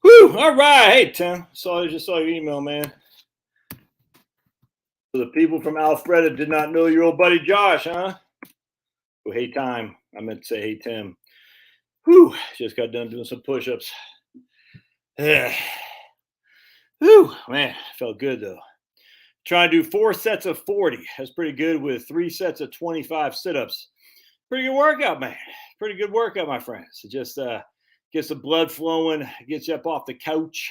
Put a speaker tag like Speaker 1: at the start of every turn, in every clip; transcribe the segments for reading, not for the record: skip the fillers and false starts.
Speaker 1: Woo! All right. Hey, Tim. Just saw your email, man. So the people from Alfreda did not know your old buddy Josh, huh? Oh, hey, Time. I meant to say, hey, Tim. Whew. Just got done doing some push ups. Whew. Man, felt good, though. Trying to do 4 sets of 40. That's pretty good with 3 sets of 25 sit ups. Pretty good workout, man. Pretty good workout, my friends. It just gets the blood flowing, gets you up off the couch.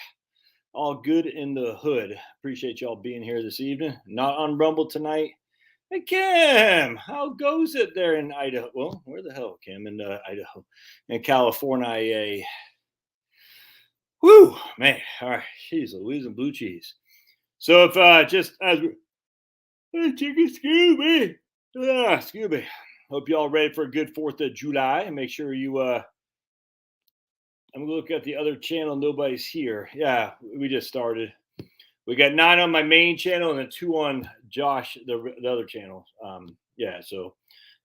Speaker 1: All good in the hood. Appreciate y'all being here this evening. Not on Rumble tonight. Hey, Kim, how goes it there in Idaho? Well, where the hell, Kim? In Idaho, in California. Whew, man. All right. Jeez Louise and blue cheese. So if just as hey, chicken Scooby. Scooby. Hope y'all ready for a good 4th of July. And make sure you I'm gonna look at the other channel. Nobody's here. Yeah, we just started. We got 9 on my main channel and then 2 on Josh, the other channel. Yeah, so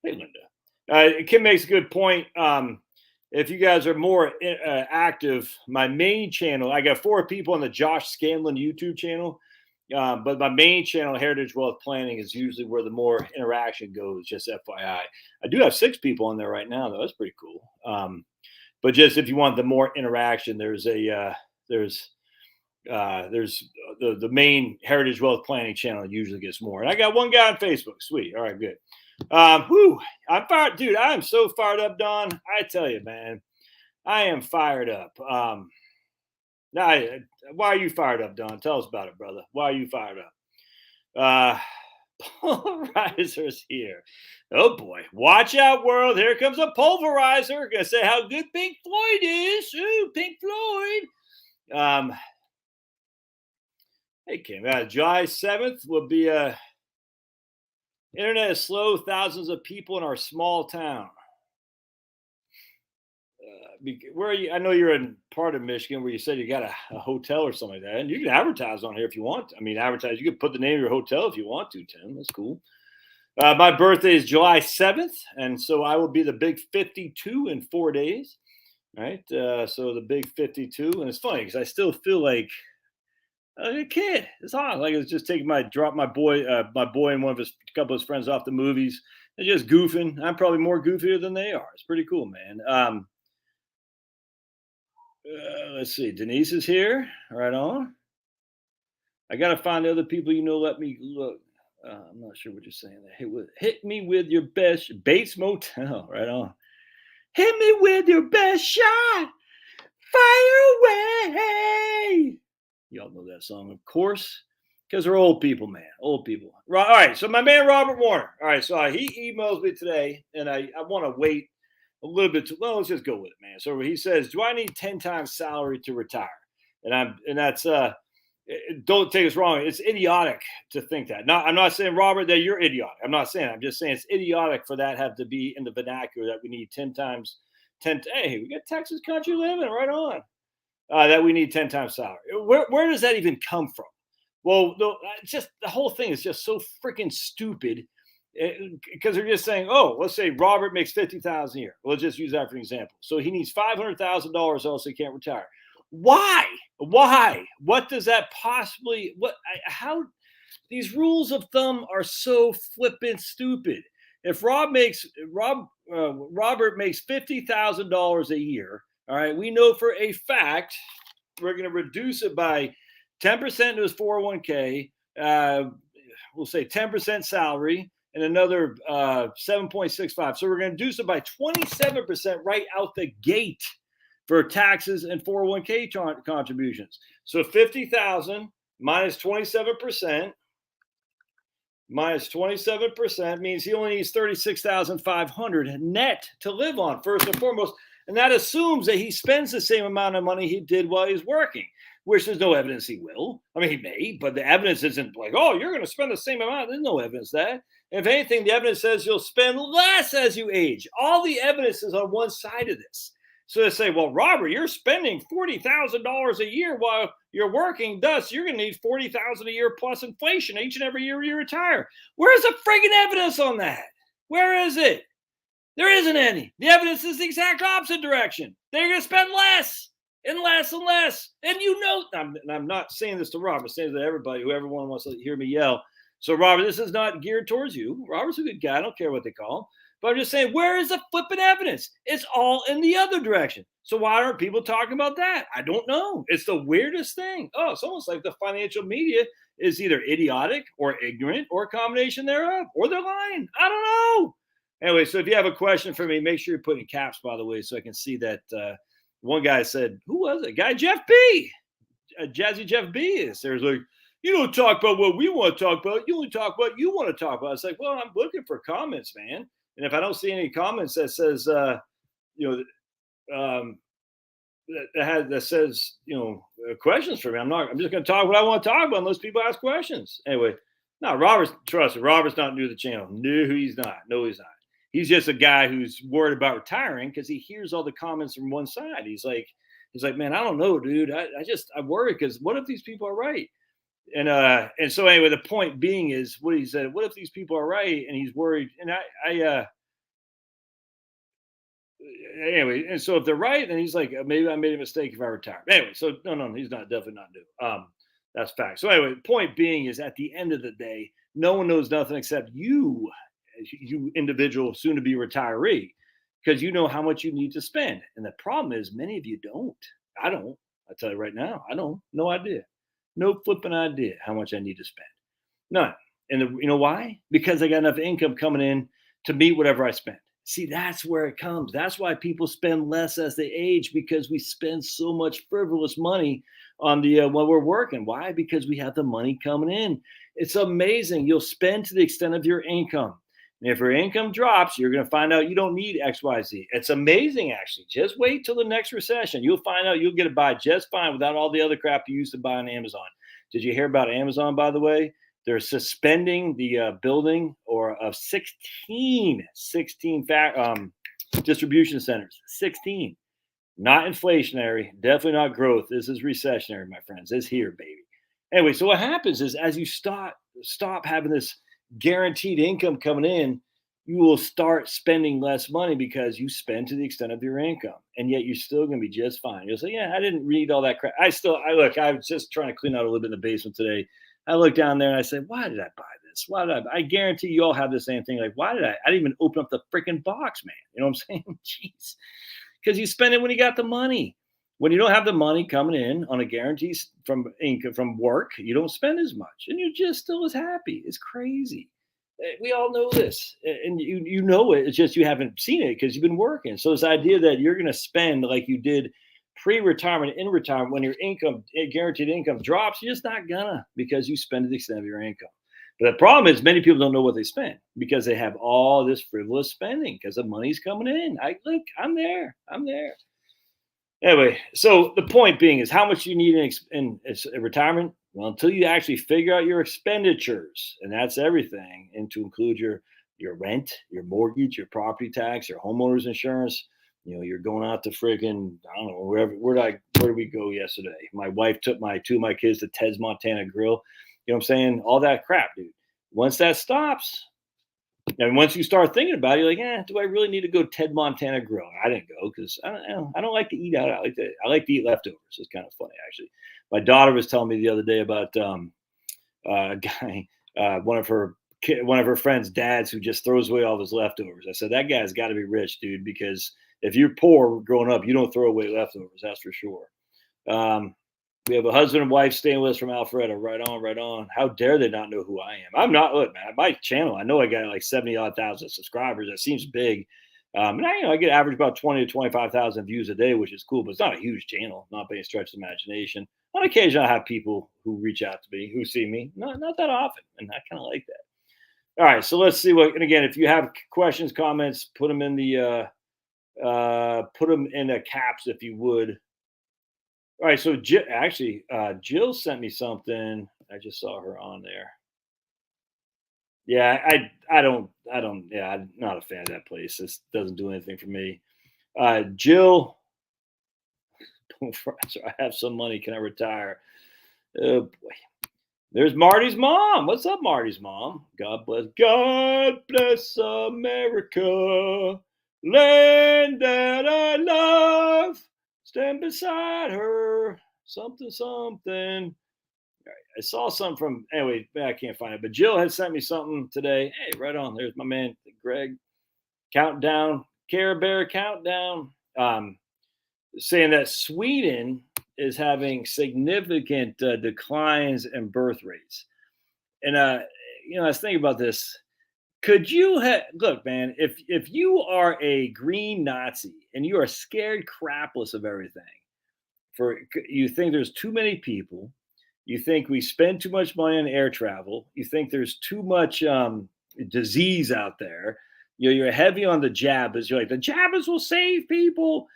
Speaker 1: hey, Linda. Kim makes a good point. If you guys are more active, my main channel, I got 4 people on the Josh Scanlon YouTube channel. But my main channel, Heritage Wealth Planning, is usually where the more interaction goes, just FYI. I do have 6 people on there right now, though. That's pretty cool. But just if you want the more interaction, there's the main Heritage Wealth Planning channel usually gets more. And I got 1 guy on Facebook. Sweet. All right, good. I'm fired, dude. I am so fired up, Don. I tell you, man, I am fired up. Why are you fired up, Don? Tell us about it, brother. Why are you fired up? Pulverizer's here. Oh boy. Watch out, world. Here comes a pulverizer. Gonna say how good Pink Floyd is. Ooh, Pink Floyd. Hey, Kim. July 7th will be internet is slow. Thousands of people in our small town. Where are you? I know you're in part of Michigan where you said you got a hotel or something like that, and you can advertise on here if you want. I mean, advertise. You can put the name of your hotel if you want to, Tim. That's cool. My birthday is July 7th, and so I will be the big 52 in 4 days. Right. So the big 52, and it's funny because I still feel like a kid. It's odd. Like it's just taking my boy and one of his couple of his friends off the movies. They're just goofing. I'm probably more goofier than they are. It's pretty cool, man. Let's see. Denise is here. Right on. I got to find the other people let me look. I'm not sure what you're saying there. Hit me with your best. Bates Motel. Right on. Hit me with your best shot. Fire away. Y'all know that song, of course, because they're old people, man. Old people. Right. All right. So my man, Robert Warner. All right. So he emails me today, and I want to wait a little bit well, let's just go with it, man. So he says, do I need 10 times salary to retire? And that's don't take us wrong. It's idiotic to think that. I'm not saying, Robert, that you're idiotic. I'm not saying. I'm just saying it's idiotic for that have to be in the vernacular that we need 10 times 10. Hey, we got Texas country living right on. That we need 10 times salary. Where does that even come from? Well, just the whole thing is just so freaking stupid. Because they're just saying, oh, let's say Robert makes $50,000 a year. We'll just use that for an example. So he needs $500,000 else he can't retire. Why? What does that possibly? How? These rules of thumb are so flippant stupid. If Robert makes $50,000 a year, all right, we know for a fact we're going to reduce it by 10% to his 401k. We'll say 10% salary. And another 7.65. So we're going to reduce it by 27% right out the gate for taxes and 401k contributions. So 50,000 minus 27% means he only needs 36,500 net to live on, first and foremost. And that assumes that he spends the same amount of money he did while he's working, which there's no evidence he will. I mean, he may, but the evidence isn't like, oh, you're going to spend the same amount. There's no evidence of that. If anything, the evidence says you'll spend less as you age. All the evidence is on one side of this. So they say, well, Robert, you're spending $40,000 a year while you're working. Thus, you're going to need $40,000 a year plus inflation each and every year you retire. Where's the friggin' evidence on that? Where is it? There isn't any. The evidence is the exact opposite direction. They're going to spend less. and less and less. And I'm not saying this to Robert, I'm saying to everybody, whoever wants to hear me yell. So, Robert, this is not geared towards you. Robert's a good guy. I don't care what they call him. But I'm just saying, where is the flipping evidence? It's all in the other direction. So why aren't people talking about that? I don't know. It's the weirdest thing. Oh, it's almost like the financial media is either idiotic or ignorant or a combination thereof, or they're lying. I don't know. Anyway, so if you have a question for me, make sure you put in caps, by the way, so I can see that. One guy said, who was it? Guy Jeff B. Jazzy Jeff B. is. There's like, you don't talk about what we want to talk about. You only talk about what you want to talk about. It's like, well, I'm looking for comments, man. And if I don't see any comments that says, that says, questions for me, I'm just going to talk what I want to talk about unless people ask questions. Anyway, no, trust me, Robert's not new to the channel. No, he's not. No, he's not. He's just a guy who's worried about retiring because he hears all the comments from one side. He's like, man, I don't know, dude. I worry because what if these people are right? And so anyway, the point being is what he said. What if these people are right? And he's worried. And anyway, and so if they're right, then he's like, maybe I made a mistake if I retire. Anyway, so no, he's definitely not new. That's fact. So anyway, the point being is at the end of the day, no one knows nothing except you individual, soon to be retiree, because you know how much you need to spend. And the problem is many of you don't. I don't. I tell you right now, I don't. No idea. No flipping idea how much I need to spend. None. And you know why? Because I got enough income coming in to meet whatever I spend. See, that's where it comes. That's why people spend less as they age, because we spend so much frivolous money on the when we're working. Why? Because we have the money coming in. It's amazing. You'll spend to the extent of your income. And if your income drops, you're going to find out you don't need XYZ. It's amazing, actually. Just wait till the next recession. You'll find out you'll get it by just fine without all the other crap you used to buy on Amazon. Did you hear about Amazon, by the way? They're suspending the building of 16 distribution centers. 16. Not inflationary. Definitely not growth. This is recessionary, my friends. It's here, baby. Anyway, so what happens is as you stop having this guaranteed income coming in, you will start spending less money because you spend to the extent of your income, and yet you're still going to be just fine. You'll say, yeah, I didn't read all that crap. I was just trying to clean out a little bit in the basement today. I looked down there and I said, why did I buy this? I guarantee you all have the same thing. Like, why did I didn't even open up the freaking box, man. You know what I'm saying? Jeez. Because you spend it when you got the money. When you don't have the money coming in on a guarantee from income from work, you don't spend as much, and you're just still as happy. It's crazy. We all know this, and you know it. It's just you haven't seen it because you've been working. So this idea that you're going to spend like you did pre-retirement, in retirement, when your income, guaranteed income drops, you're just not gonna, because you spend to the extent of your income. But the problem is many people don't know what they spend because they have all this frivolous spending because the money's coming in. I'm there. Anyway, so the point being is how much you need in retirement. Well, until you actually figure out your expenditures, and that's everything, and to include your rent, your mortgage, your property tax, your homeowner's insurance. You're going out to friggin', I don't know, where did we go yesterday? My wife took two of my kids to Ted's Montana Grill. You know what I'm saying? All that crap, dude. Once that stops, and once you start thinking about it, you're like, do I really need to go Ted Montana Grill? I didn't go because I don't like to eat out. I like to eat leftovers. It's kind of funny, actually. My daughter was telling me the other day about a guy, one of her friends' dads who just throws away all his leftovers. I said, that guy's got to be rich, dude, because if you're poor growing up, you don't throw away leftovers. That's for sure. We have a husband and wife staying with us from Alpharetta. Right on. How dare they not know who I am? I'm not. Look, man, my channel, I know I got like 70,000 subscribers. That seems big. And I get average about 20 to 25,000 views a day, which is cool, but it's not a huge channel, not by any stretch of the imagination. On occasion, I have people who reach out to me, who see me. Not that often, and I kind of like that. All right, so let's see and again, if you have questions, comments, put them in the caps if you would. All right, so Jill sent me something. I just saw her on there. Yeah, I'm not a fan of that place. This doesn't do anything for me. Jill, I have some money. Can I retire? Oh boy. There's Marty's mom. What's up, Marty's mom? God bless America, land that I love. Stand beside her. Something, something. I saw something from, anyway, I can't find it, but Jill had sent me something today. Hey, right on. There's my man, Greg. Countdown, Care Bear countdown. Saying that Sweden is having significant declines in birth rates. And, I was thinking about this. Could you look, man, if you are a green Nazi and you are scared crapless of everything, you think there's too many people, you think we spend too much money on air travel, you think there's too much disease out there, you're heavy on the jabbas, you're like the jabbas will save people,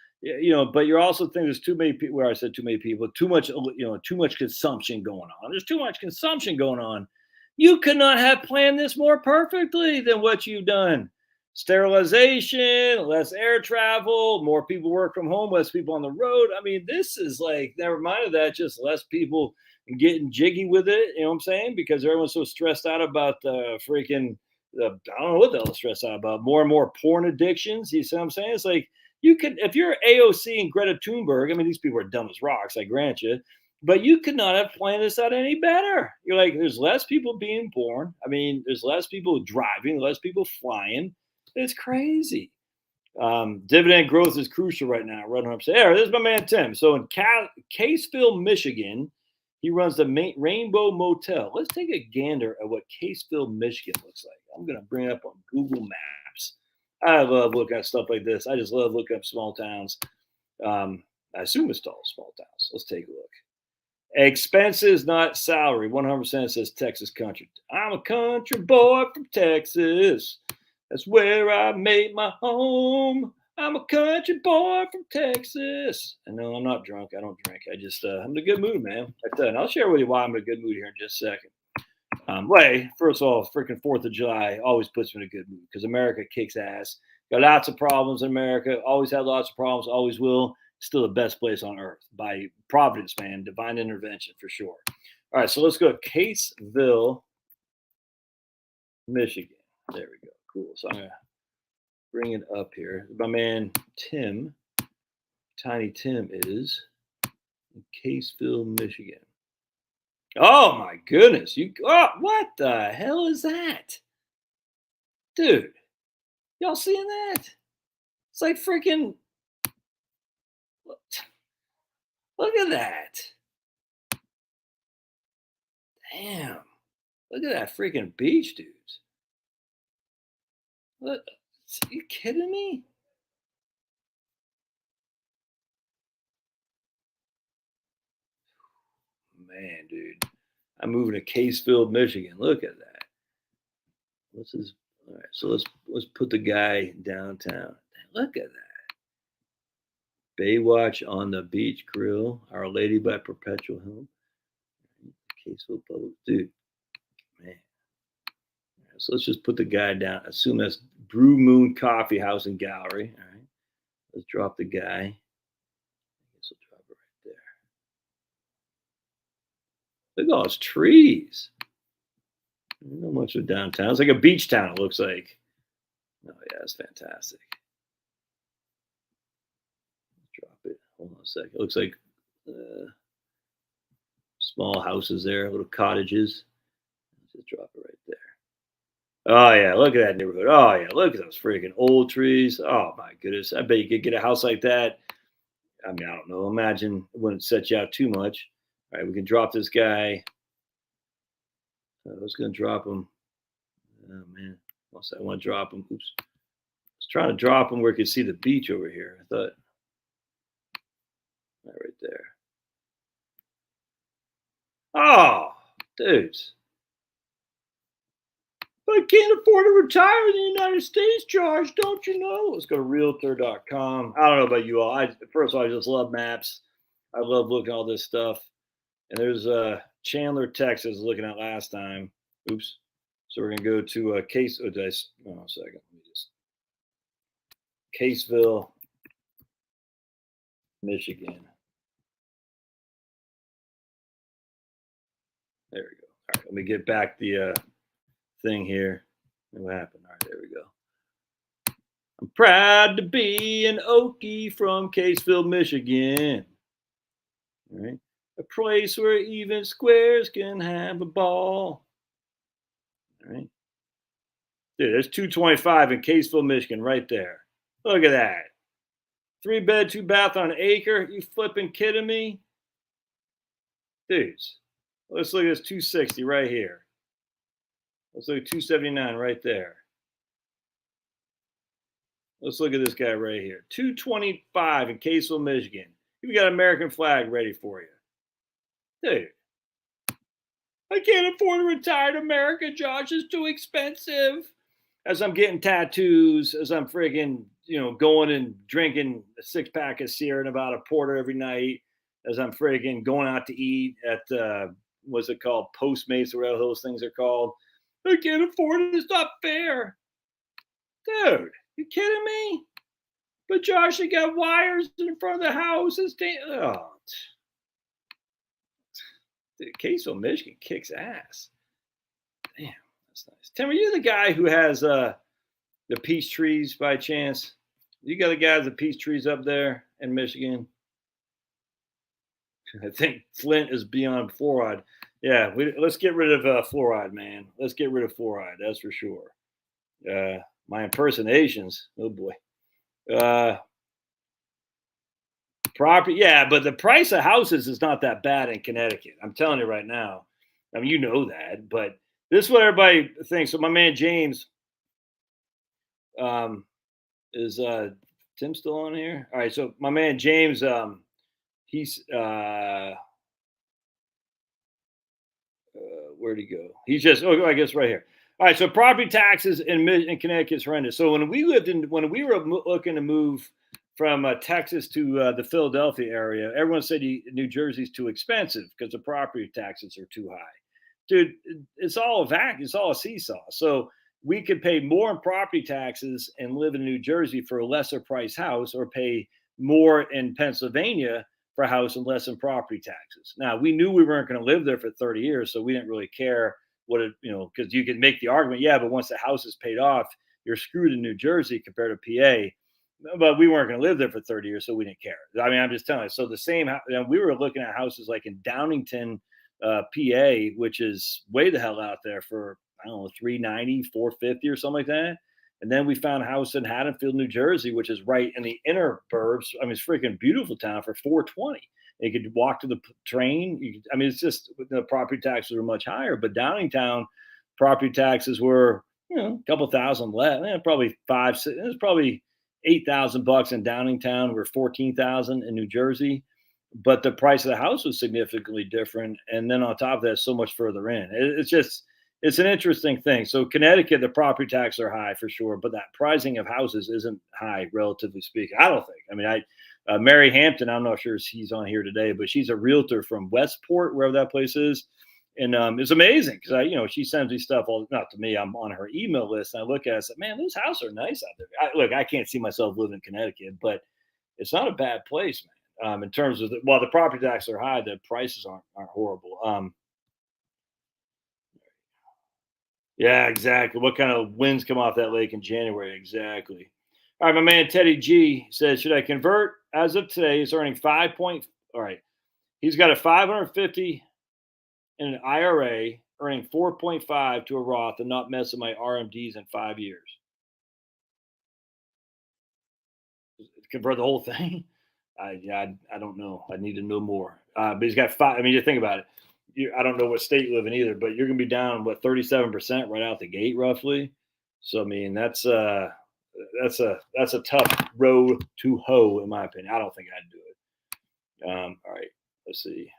Speaker 1: but you're also thinking there's too many people. Where I said too many people, too much, too much consumption going on. There's too much consumption going on. You could not have planned this more perfectly than what you've done. Sterilization, less air travel, more people work from home, less people on the road. I mean, this is like, never mind that, just less people getting jiggy with it. You know what I'm saying? Because everyone's so stressed out about the freaking, I don't know what the hell they're stressed out about. More and more porn addictions. You see what I'm saying? It's like, you could, if you're AOC and Greta Thunberg, I mean, these people are dumb as rocks, I grant you, but you could not have planned this out any better. You're like, there's less people being born. I mean, there's less people driving, less people flying. It's crazy. Dividend growth is crucial right now. Right on. Hey, this is my man Tim. So in Caseville, Michigan, he runs the Rainbow Motel. Let's take a gander at what Caseville, Michigan looks like. I'm going to bring it up on Google Maps. I love looking at stuff like this. I just love looking up small towns. I assume it's all small towns. Let's take a look. Expenses, not salary. 100% says Texas country. I'm a country boy from Texas. That's where I made my home. I'm a country boy from Texas. And no, I'm not drunk. I don't drink. I'm in a good mood, man. And I'll share with you why I'm in a good mood here in just a second. First of all, freaking 4th of July always puts me in a good mood because America kicks ass. Got lots of problems in America. Always had lots of problems. Always will. Still the best place on earth by providence, man. Divine intervention for sure. All right, so let's go to Caseville, Michigan. There we go. Cool. So I'm going to bring it up here. My man Tim, Tiny Tim, is in Caseville, Michigan. Oh my goodness. What the hell is that? Dude, y'all seeing that? It's like freaking, look at that. Damn. Look at that freaking beach, dudes. What? Are you kidding me? Man, dude. I'm moving to Caseville, Michigan. Look at that. What's his? All right, so let's put the guy downtown. Look at that. Baywatch on the Beach Grill. Our Lady by Perpetual Home. Caseville Public. Dude, man. Right, so let's just put the guy down. Assume that's Brew Moon Coffee House and Gallery. All right. Let's drop the guy. I guess we'll drop it right there. Look at all those trees. Not much of downtown. It's like a beach town, it looks like. Oh, yeah, it's fantastic. Let's drop it. Hold on a second. It looks like small houses there, little cottages. Let's just drop it right there. Oh, yeah, look at that neighborhood. Oh, yeah, look at those freaking old trees. Oh, my goodness. I bet you could get a house like that. I mean, I don't know. Imagine it wouldn't set you out too much. All right, we can drop this guy. I was going to drop him. Oh, man. I want to drop him. Oops. I was trying to drop him where you could see the beach over here. I thought. Right there. Oh, dudes. But I can't afford to retire in the United States, Josh. Don't you know? Let's go to realtor.com. I don't know about you all. First of all, I just love maps. I love looking at all this stuff. And there's Chandler, Texas, looking at last time. Oops. So we're going to go to a case. Oh, a second. Let me just. Caseville, Michigan. There we go. All right. Let me get back the thing here. What happened? All right. There we go. I'm proud to be an Okie from Caseville, Michigan. All right. A place where even squares can have a ball. All right. Dude, there's 225 in Caseville, Michigan, right there. Look at that. 3-bed, 2-bath on an acre. You flipping kidding me? Dudes, let's look at this 260 right here. Let's look at 279 right there. Let's look at this guy right here. 225 in Caseville, Michigan. You got an American flag ready for you. Dude, I can't afford to retire to America, Josh. It's too expensive. As I'm getting tattoos, as I'm friggin', going and drinking a 6-pack of Sierra Nevada Porter every night, as I'm friggin' going out to eat at, what's it called? Postmates or whatever those things are called. I can't afford it. It's not fair. Dude, you kidding me? But Josh, you got wires in front of the house. Oh, dude, Caseville, Michigan kicks ass. Damn, that's nice. Tim, are you the guy who has the peach trees by chance? You got the guys the peach trees up there in Michigan? I think Flint is beyond fluoride. Yeah, let's get rid of fluoride, man. Let's get rid of fluoride. That's for sure. My impersonations. Oh boy. Property, yeah, but the price of houses is not that bad in Connecticut. I'm telling you right now. I mean, you know that, but this is what everybody thinks. So my man James, is Tim still on here? All right, so my man James, he's where'd he go? He's just I guess right here. All right, so property taxes in Connecticut is horrendous. So when we were looking to move from Texas to the Philadelphia area, everyone said New Jersey's too expensive because the property taxes are too high. Dude, it's all a seesaw. So we could pay more in property taxes and live in New Jersey for a lesser price house, or pay more in Pennsylvania for a house and less in property taxes. Now, we knew we weren't going to live there for 30 years, so we didn't really care because you could make the argument, yeah, but once the house is paid off, you're screwed in New Jersey compared to PA. But we weren't going to live there for 30 years, so we didn't care. I mean, I'm just telling you. So the same, we were looking at houses like in Downingtown, PA, which is way the hell out there for, I don't know, 390, 450 or something like that. And then we found a house in Haddonfield, New Jersey, which is right in the inner burbs. I mean, it's freaking beautiful town for 420. You could walk to the train. It's just the property taxes were much higher, but Downingtown property taxes were, a couple thousand less. Probably five, six, it was probably $8,000 in Downingtown, were 14,000 in New Jersey, but the price of the house was significantly different. And then on top of that, so much further in. It's an interesting thing. So Connecticut, the property taxes are high for sure, but that pricing of houses isn't high, relatively speaking. I don't think. Mary Hampton, I'm not sure if she's on here today, but she's a realtor from Westport, wherever that place is. And it's amazing because she sends me stuff not to me. I'm on her email list, and I look at it and say, man, those houses are nice out there. I can't see myself living in Connecticut, but it's not a bad place, man. In terms of while the property taxes are high, the prices aren't horrible. Yeah, exactly. What kind of winds come off that lake in January? Exactly. All right, my man Teddy G says, should I convert? As of today, he's earning 5 point. All right, he's got a 550 in an IRA, earning 4.5 to a Roth, and not messing my RMDs in 5 years. Convert the whole thing? I don't know. I need to know more. But he's got 5. I mean, you think about it. I don't know what state you live in either, but you're going to be down 37% right out the gate, roughly. So I mean, that's a tough row to hoe, in my opinion. I don't think I'd do it. All right, let's see.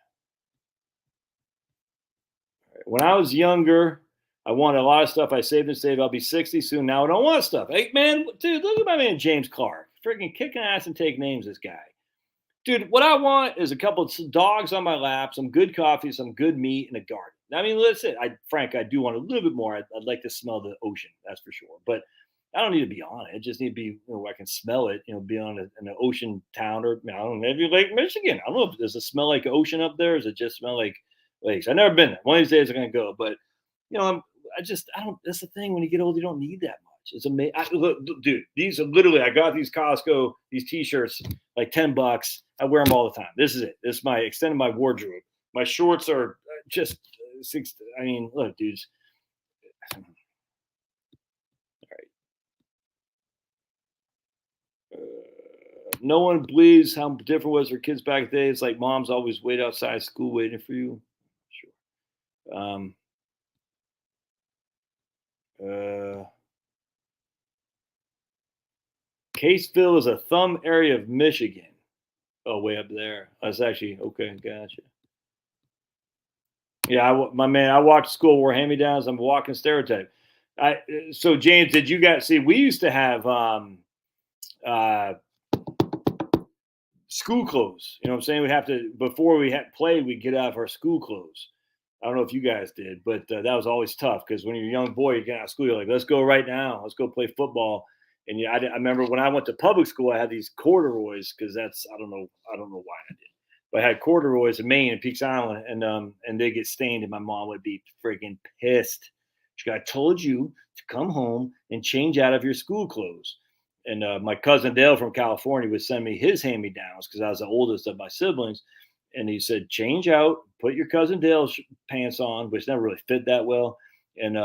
Speaker 1: All right. When I was younger, I wanted a lot of stuff. I saved and saved. I'll be 60 soon. Now I don't want stuff. Hey, man, dude, look at my man James Clark. Freaking kicking ass and take names, this guy. Dude, what I want is a couple of dogs on my lap, some good coffee, some good meat, and a garden. I mean, listen, Frank, I do want a little bit more. I'd like to smell the ocean, that's for sure. But I don't need to be on it. I just need to be, I can smell it, be on an ocean town, or I don't know, maybe Lake Michigan. I don't know, does it smell like ocean up there? Or does it just smell like lakes? I've never been there. One of these days I'm going to go. But, I don't, that's the thing. When you get old, you don't need that much. It's amazing. Look, dude, these are literally, I got these Costco, these t-shirts, like $10. I wear them all the time. This is it. This is my extended my wardrobe. My shorts are just six. I mean, look, dudes. All right. No one believes how different it was for kids back in the day. It's like moms always wait outside school waiting for you. Sure. Caseville is a thumb area of Michigan. Oh, way up there. That's actually okay. Gotcha. Yeah, my man, I walked to school, wore hand-me-downs. I'm a walking stereotype. So James, did you guys see? We used to have uh, school clothes. You know what I'm saying? We have to before we had play, we'd get out of our school clothes. I don't know if you guys did, but that was always tough because when you're a young boy, you get out of school, you're like, let's go right now. Let's go play football. And yeah, I remember when I went to public school, I had these corduroys because that's I don't know why I did, but I had corduroys in Maine and Peaks Island, and they get stained, and my mom would be freaking pissed. She got, I told you to come home and change out of your school clothes. And my cousin Dale from California would send me his hand-me-downs because I was the oldest of my siblings. And he said, change out, put your cousin Dale's pants on, which never really fit that well, and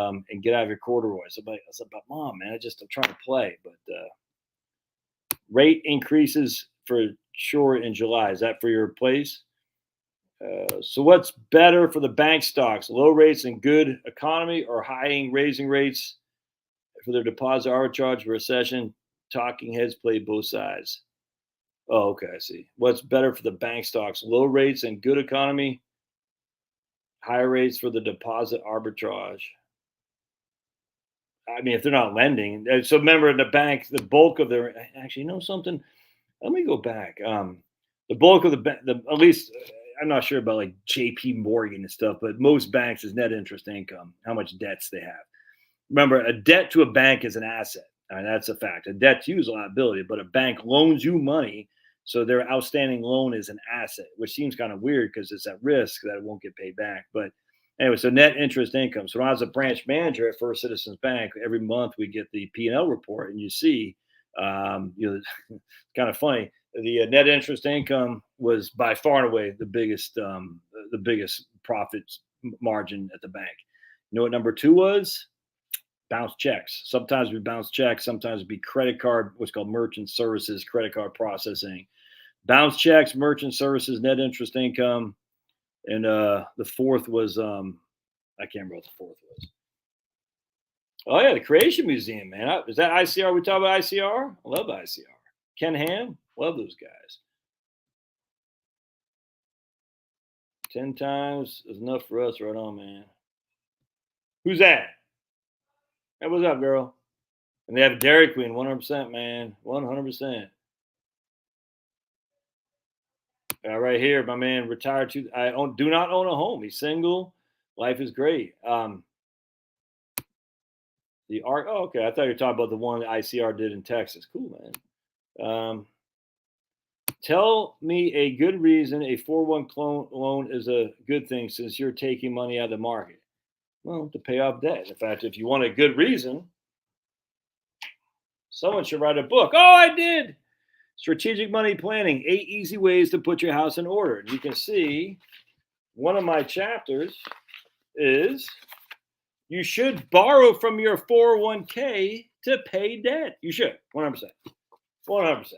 Speaker 1: get out of your corduroys. I was like, but Mom, man, I'm trying to play. But rate increases for sure in July. Is that for your place? So what's better for the bank stocks? Low rates and good economy, or raising rates for their deposit arbitrage recession? Talking heads play both sides. Oh, okay, I see. What's better for the bank stocks? Low rates and good economy, higher rates for the deposit arbitrage. I mean, if they're not lending. So remember, the bank, the bulk of their actually, you know something? Let me go back. The bulk of at least I'm not sure about like J.P. Morgan and stuff, but most banks is net interest income, how much debts they have. Remember, a debt to a bank is an asset. That's a fact. A debt to you is a liability, but a bank loans you money, so their outstanding loan is an asset, which seems kind of weird because it's at risk that it won't get paid back. But anyway, so net interest income. So when I was a branch manager at First Citizens Bank, every month we get the P&L report, and you see, it's kind of funny. The net interest income was by far and away the biggest profit margin at the bank. You know what number two was? Bounce checks. Sometimes we bounce checks. Sometimes it'd be credit card, what's called merchant services, credit card processing. Bounce checks, merchant services, net interest income. And the fourth was, I can't remember what the fourth was. Oh, yeah, the Creation Museum, man. Is that ICR? We talk about ICR? I love ICR. Ken Ham, love those guys. 10 times is enough for us. Right on, man. Who's that? Hey, what's up, girl? And they have Dairy Queen, 100%, man. 100%. Right here, my man retired do not own a home. He's single. Life is great. The art. Oh, okay. I thought you were talking about the one that ICR did in Texas. Cool, man. Tell me a good reason a 401 loan is a good thing since you're taking money out of the market. Well, to pay off debt. In fact, if you want a good reason, someone should write a book. Oh, I did. Strategic Money Planning, 8 Easy Ways to Put Your House in Order. And you can see one of my chapters is you should borrow from your 401k to pay debt. You should, 100%. 100%.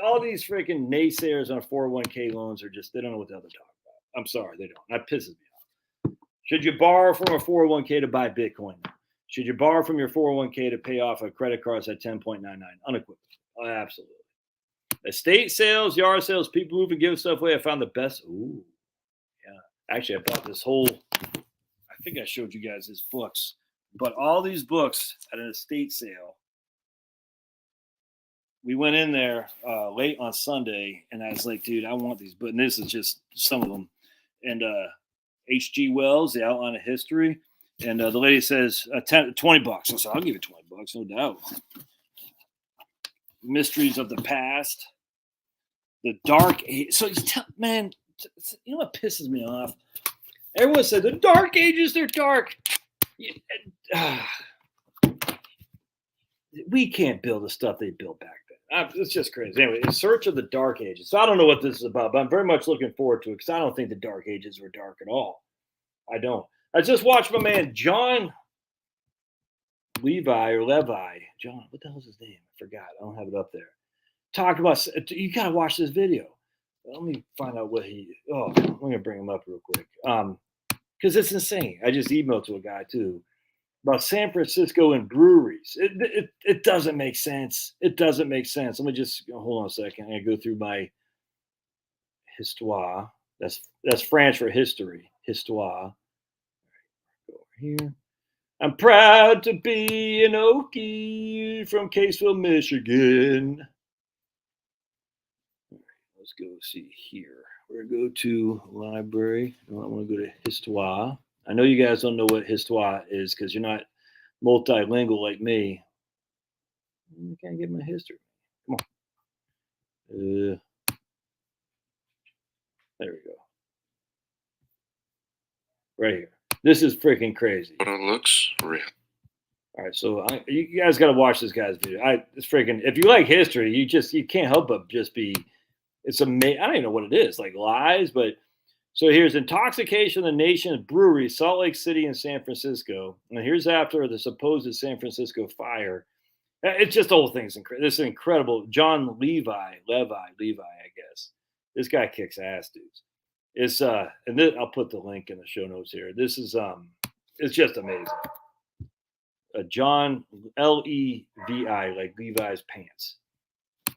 Speaker 1: All these freaking naysayers on 401k loans are just, they don't know what the hell they're talking about. I'm sorry, they don't. That pisses me off. Should you borrow from a 401k to buy Bitcoin? Should you borrow from your 401k to pay off a credit card at 10.99? Unequivocally. Oh, absolutely. Estate sales, yard sales, people who can give stuff away. I found the best. Ooh, yeah. Actually, I bought this whole, I think I showed you guys these books, but all these books at an estate sale. We went in there late on Sunday, and I was like, dude, I want these. But this is just some of them. And H.G. Wells, The Outline of History. And the lady says, $20. I said, I'll give you $20, no doubt. Mysteries of the Past. The Dark Age. So, man, you know what pisses me off? Everyone said, the Dark Ages, they're dark. we can't build the stuff they built back then. It's just crazy. Anyway, In Search of the Dark Ages. So I don't know what this is about, but I'm very much looking forward to it because I don't think the Dark Ages were dark at all. I don't. I just watched my man John Levi. John, what the hell's his name? I forgot. I don't have it up there. Talk about, you got to watch this video. Let me find out what I'm going to bring him up real quick. Because it's insane. I just emailed to a guy too about San Francisco and breweries. It doesn't make sense. It doesn't make sense. Let me just hold on a second. I go through my histoire. That's French for history. Histoire. Go over here. I'm proud to be an Okie from Caseville, Michigan. Let's go see here. We're going to go to library. I want to go to histoire. I know you guys don't know what histoire is because you're not multilingual like me. I can't get my history. Come on. There we go. Right here. This is freaking crazy.
Speaker 2: But it looks real.
Speaker 1: All right, so you guys got to watch this guy's video. It's freaking. If you like history, you can't help but just be. It's amazing. I don't even know what it is, like lies, but. So here's intoxication of the nation's brewery, Salt Lake City and San Francisco. And here's after the supposed San Francisco fire. It's just the whole thing's incredible. This is incredible. John Levi, I guess. This guy kicks ass, dudes. It's and this, I'll put the link in the show notes here. This is it's just amazing. John Levi, like Levi's pants.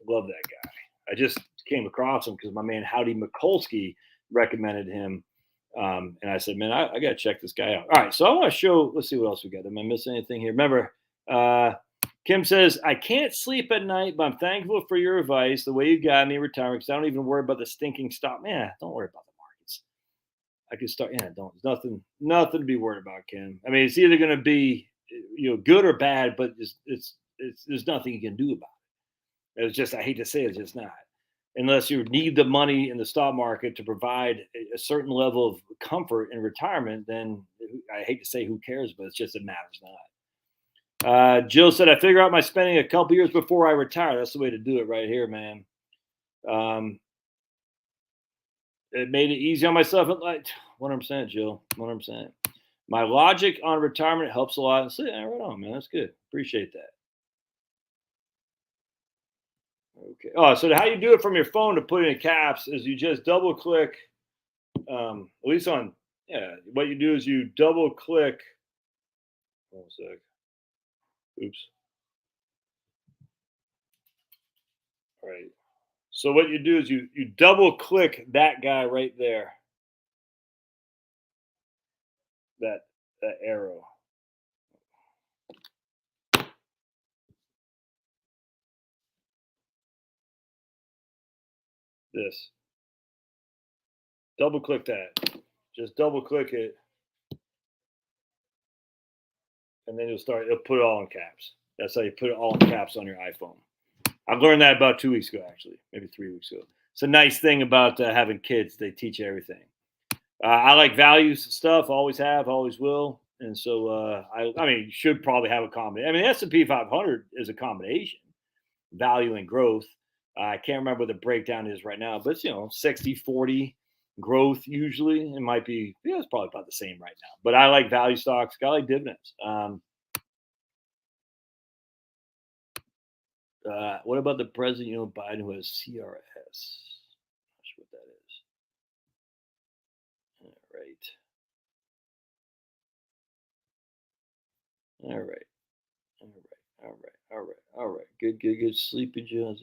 Speaker 1: Love that guy. I just came across him because my man Howdy Mikulski recommended him. And I said, man, I got to check this guy out. All right. So I want to show, let's see what else we got. Am I missing anything here? Remember, Kim says, I can't sleep at night, but I'm thankful for your advice, the way you got me in retirement, because I don't even worry about the stinking stock. Man, don't worry about the markets. I can start. Yeah, don't. There's nothing to be worried about, Kim. I mean, it's either going to be, good or bad, but it's there's nothing you can do about it. It's just, I hate to say it, it's just not. Unless you need the money in the stock market to provide a certain level of comfort in retirement, then I hate to say who cares, but it's just, it matters not. Jill said, I figure out my spending a couple years before I retire. That's the way to do it right here, man. It made it easy on myself. Like 100%, Jill, 100%. My logic on retirement helps a lot. So, yeah, right on, man. That's good. Appreciate that. Okay. Oh, so how you do it from your phone to put it in caps is you just double click. At least on, what you do is you double click. One sec. Oops. All right. So what you do is you double click that guy right there. That arrow. This. Double click that. Just double click it. And then it'll put it all in caps. That's how you put it all in caps on your iPhone. I've learned that about 2 weeks ago, actually, maybe 3 weeks ago. It's a nice thing about having kids. They teach you everything. I like values stuff, always have, always will. And so, I mean, you should probably have a combination. I mean, the S&P 500 is a combination, value and growth. I can't remember what the breakdown is right now, but it's, 60-40 growth usually. It might be, it's probably about the same right now. But I like value stocks. I like dividends. What about the president, Biden, who has CRS? Not sure what that is. All right. Good. Sleepy Jones.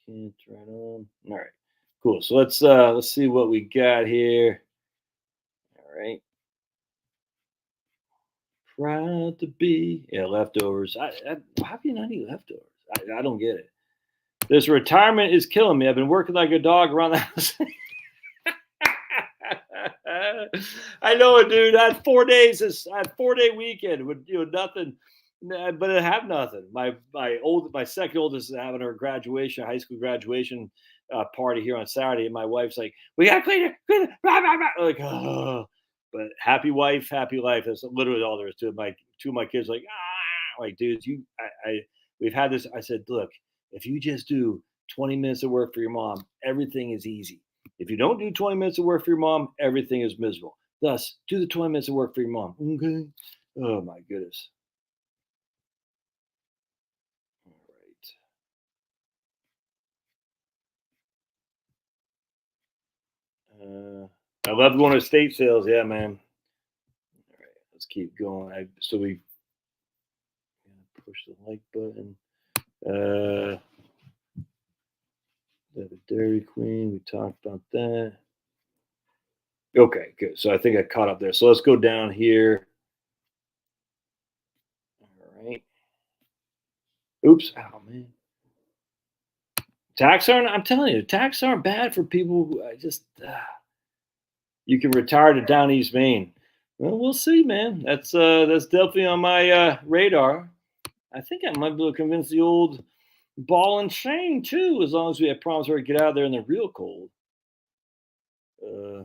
Speaker 1: Can't right on. All right. Cool. So let's see what we got here. All right. Proud to be leftovers. How can you not eat leftovers? I don't get it. This retirement is killing me. I've been working like a dog around the house. I know it, dude. I had 4 days. I had 4-day weekend with nothing, but I have nothing. My second oldest is having her graduation, high school graduation party here on Saturday, and my wife's like, "We gotta clean it." Blah, blah, blah. Like, oh. But happy wife, happy life. That's literally all there is to it. Two of my kids like, like, dudes, we've had this. I said, look, if you just do 20 minutes of work for your mom, everything is easy. If you don't do 20 minutes of work for your mom, everything is miserable. Thus, do the 20 minutes of work for your mom. Okay. Oh my goodness. All right. I love going to estate sales. Yeah, man. All right, let's keep going. So we push the like button. The Dairy Queen. We talked about that. Okay, good. So I think I caught up there. So let's go down here. All right. Oops. Oh man. Tax aren't. I'm telling you, tax aren't bad for people who just. You can retire to down East Maine. Well, we'll see, man. That's definitely on my radar. I think I might be able to convince the old ball and chain too, as long as we have problems where we get out of there in the real cold. Uh,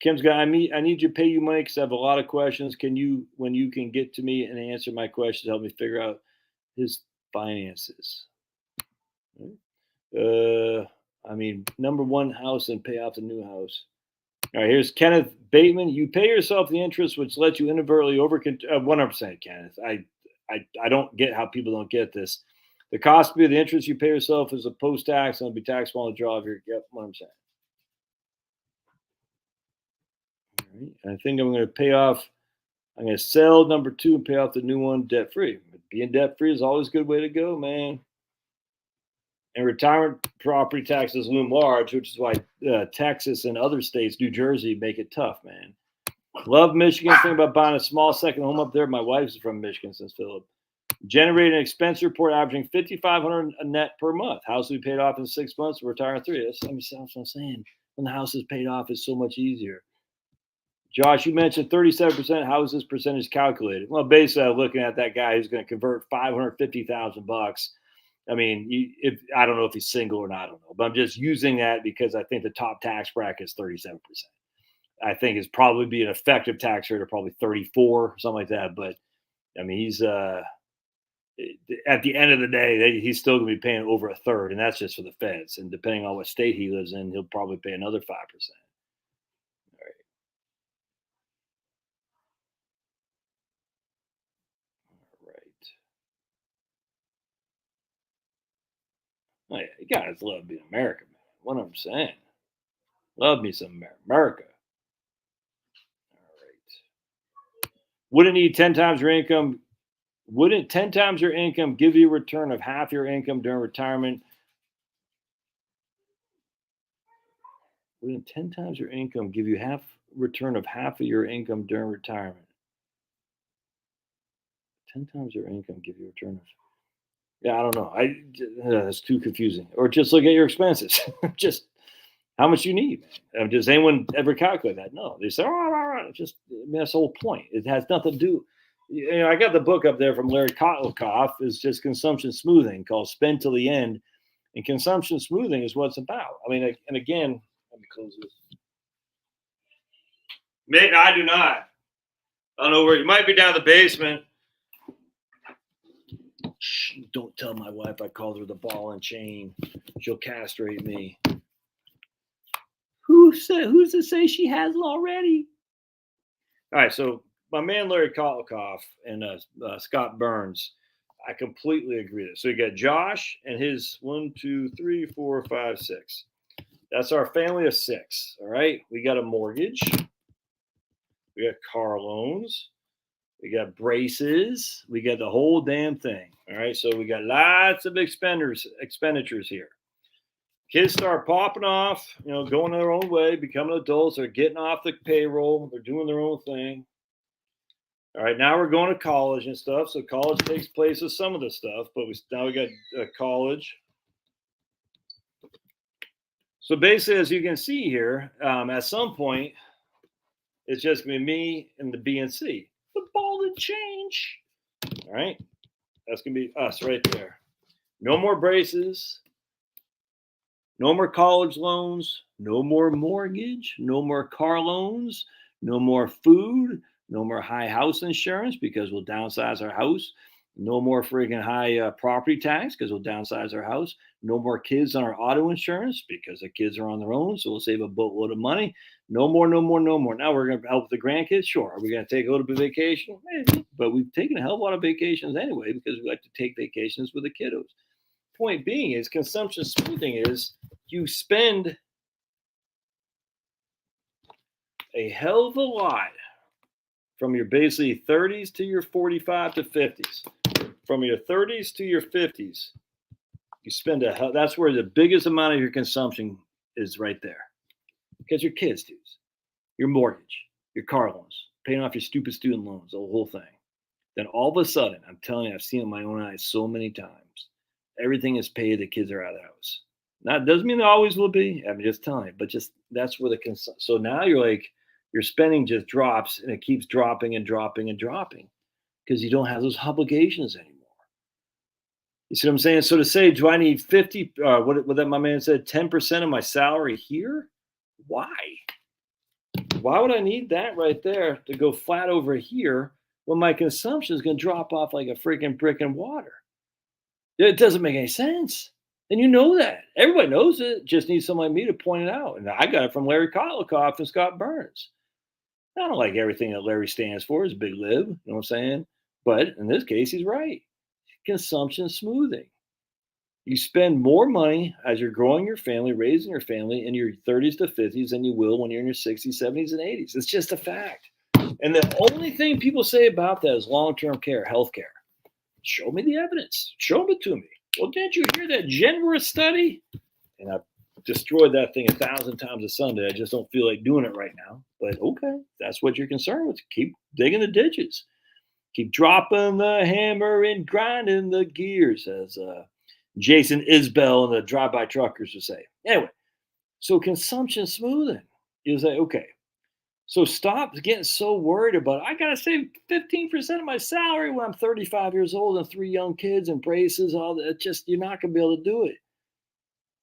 Speaker 1: Kim's got. I need to pay you money because I have a lot of questions. When you can get to me and answer my questions, help me figure out his finances. Number one house and pay off the new house. All right, here's Kenneth Bateman. You pay yourself the interest, which lets you inadvertently 100%, Kenneth. I don't get how people don't get this. The cost of the interest you pay yourself is a post tax and it'll be taxable on the draw of your 100%. All right, I think I'm going to pay off. I'm going to sell number 2 and pay off the new one debt free. Being debt free is always a good way to go, man. And retirement property taxes loom large, which is why Texas and other states, New Jersey, make it tough, man. Love Michigan. Think about buying a small second home up there. My wife's from Michigan since Philip. Generating an expense report averaging $5,500 a net per month. House will be paid off in 6 months. Retire in 3. That's what I'm saying. When the house is paid off, it's so much easier. Josh, you mentioned 37% houses percentage calculated. Well, basically, I'm looking at that guy who's going to convert $550,000. I mean, I don't know if he's single or not, I don't know. But I'm just using that because I think the top tax bracket is 37%. I think it's probably be an effective tax rate of probably 34, something like that. But I mean, he's at the end of the day, he's still going to be paying over a third, and that's just for the feds. And depending on what state he lives in, he'll probably pay another 5%. Oh, yeah, you guys love being American, man. What I'm saying. Love me some America. All right. Wouldn't need 10 times your income. Wouldn't 10 times your income give you a return of half your income during retirement? Wouldn't 10 times your income give you half return of half of your income during retirement? 10 times your income give you a return of. Yeah, I don't know. It's too confusing. Or just look at your expenses. Just how much you need. Does anyone ever calculate that? No. They say, just that's the whole point. It has nothing to do. I got the book up there from Larry Kotlikoff. It's just consumption smoothing called Spend Till the End. And consumption smoothing is what it's about. I mean, and again, let me close this. Maybe I do not. I don't know where you might be down the basement. Shh, don't tell my wife I called her the ball and chain. She'll castrate me. Who's to say she hasn't already? All right, so my man Larry Kotlikoff and Scott Burns, I completely agree with this. So you got Josh and his 1, 2, 3, 4, 5, 6. That's our family of 6. All right, we got a mortgage, we got car loans, we got braces, we got the whole damn thing. All right, so we got lots of expenditures here. Kids start popping off, going their own way, becoming adults. They're getting off the payroll. They're doing their own thing. All right, now we're going to college and stuff. So college takes place with some of the stuff, but now we got college. So basically, as you can see here, at some point, it's just going to be me and the BNC. The ball and change. All right, that's going to be us right there. No more braces. No more college loans, no more mortgage, no more car loans, no more food, no more high house insurance because we'll downsize our house. No more freaking high property tax because we'll downsize our house. No more kids on our auto insurance because the kids are on their own, so we'll save a boatload of money. No more, no more, no more. Now we're going to help the grandkids. Sure. Are we going to take a little bit of vacation? Maybe. But we've taken a hell of a lot of vacations anyway because we like to take vacations with the kiddos. Point being is consumption smoothing is you spend a hell of a lot from your basically 30s to your 45 to 50s. From your 30s to your 50s, you spend that's where the biggest amount of your consumption is right there. Because your kids' dues, your mortgage, your car loans, paying off your stupid student loans, the whole thing. Then all of a sudden, I'm telling you, I've seen it with my own eyes so many times. Everything is paid, the kids are out of the house. Now, it doesn't mean it always will be. I'm just telling you, but just that's where so now you're like, your spending just drops and it keeps dropping and dropping and dropping because you don't have those obligations anymore. You see what I'm saying? So to say, do I need 50, what that my man said, 10% of my salary here? Why? Why would I need that right there to go flat over here when my consumption is going to drop off like a freaking brick in water? It doesn't make any sense. And you know that. Everybody knows it. Just needs someone like me to point it out. And I got it from Larry Kotlikoff and Scott Burns. I don't like everything that Larry stands for. Is big lib. You know what I'm saying? But in this case, he's right. Consumption smoothing. You spend more money as you're growing your family, raising your family in your 30s to 50s than you will when you're in your 60s, 70s, and 80s. It's just a fact. And the only thing people say about that is long-term care, health care. Show me the evidence. Show it to me. Well, didn't you hear that generous study? And I've destroyed that thing 1,000 times a Sunday. I just don't feel like doing it right now. But okay, that's what you're concerned with. Keep digging the ditches. Keep dropping the hammer and grinding the gears, as Jason Isbell and the drive-by truckers would say. Anyway, so consumption smoothing. You say, okay, so stop getting so worried about, I got to save 15% of my salary when I'm 35 years old and 3 young kids and braces, all that. Just, you're not going to be able to do it.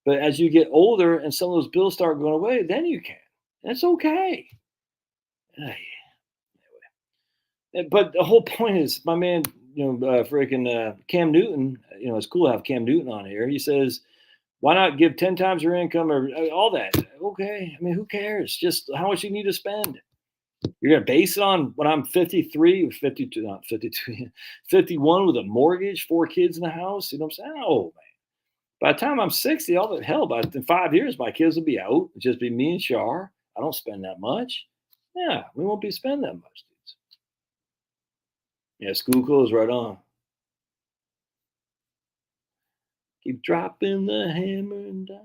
Speaker 1: But as you get older and some of those bills start going away, then you can. That's okay. Anyway. But the whole point is, my man, freaking Cam Newton, it's cool to have Cam Newton on here. He says, why not give 10 times your income or all that? Okay. I mean, who cares? Just how much you need to spend. You're going to base it on when I'm 53 or 52, not 52, 51 with a mortgage, 4 kids in the house. You know what I'm saying? Oh, man. By the time I'm 60, in 5 years, my kids will be out. It'll just be me and Shar. I don't spend that much. Yeah, we won't be spending that much, dudes. Yeah, school clothes right on. Keep dropping the hammer and die.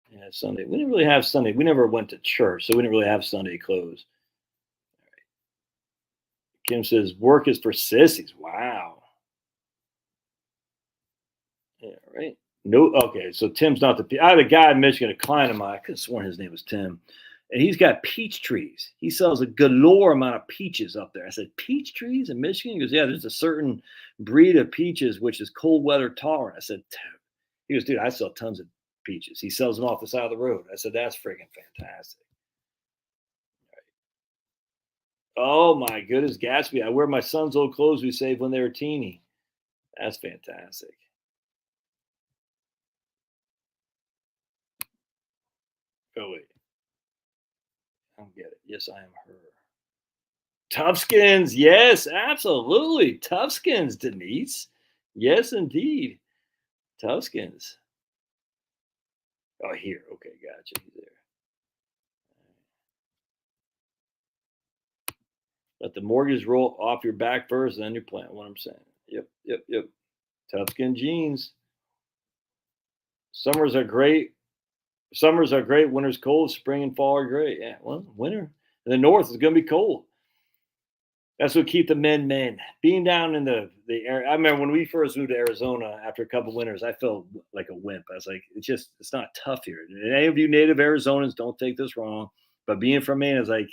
Speaker 1: Yeah, Sunday. We didn't really have Sunday. We never went to church, so we didn't really have Sunday clothes. All right. Kim says, work is for sissies. Wow. Yeah, right. No, okay, so Tim's not I had a guy in Michigan, a client of mine. I could have sworn his name was Tim. And he's got peach trees. He sells a galore amount of peaches up there. I said, peach trees in Michigan? He goes, yeah, there's a certain breed of peaches which is cold weather tolerant. I said, he goes, dude, I sell tons of peaches. He sells them off the side of the road. I said, that's freaking fantastic. Right. Oh my goodness, Gatsby. I wear my son's old clothes we saved when they were teeny. That's fantastic. Oh, wait. I don't get it. Yes, I am her. Toughskins. Yes, absolutely. Toughskins, Denise. Yes, indeed. Toughskins. Oh, here. Okay, gotcha. He's there. Let the mortgage roll off your back first, and then you plan. What I'm saying. Yep. Toughskin jeans. Summers are great. Winter's cold. Spring and fall are great. Yeah, well, winter in the north is going to be cold. That's what keep the men. Being down in the area. I remember when we first moved to Arizona after a couple winters, I felt like a wimp. I was like, it's not tough here. And any of you native Arizonans, don't take this wrong. But being from Maine is like,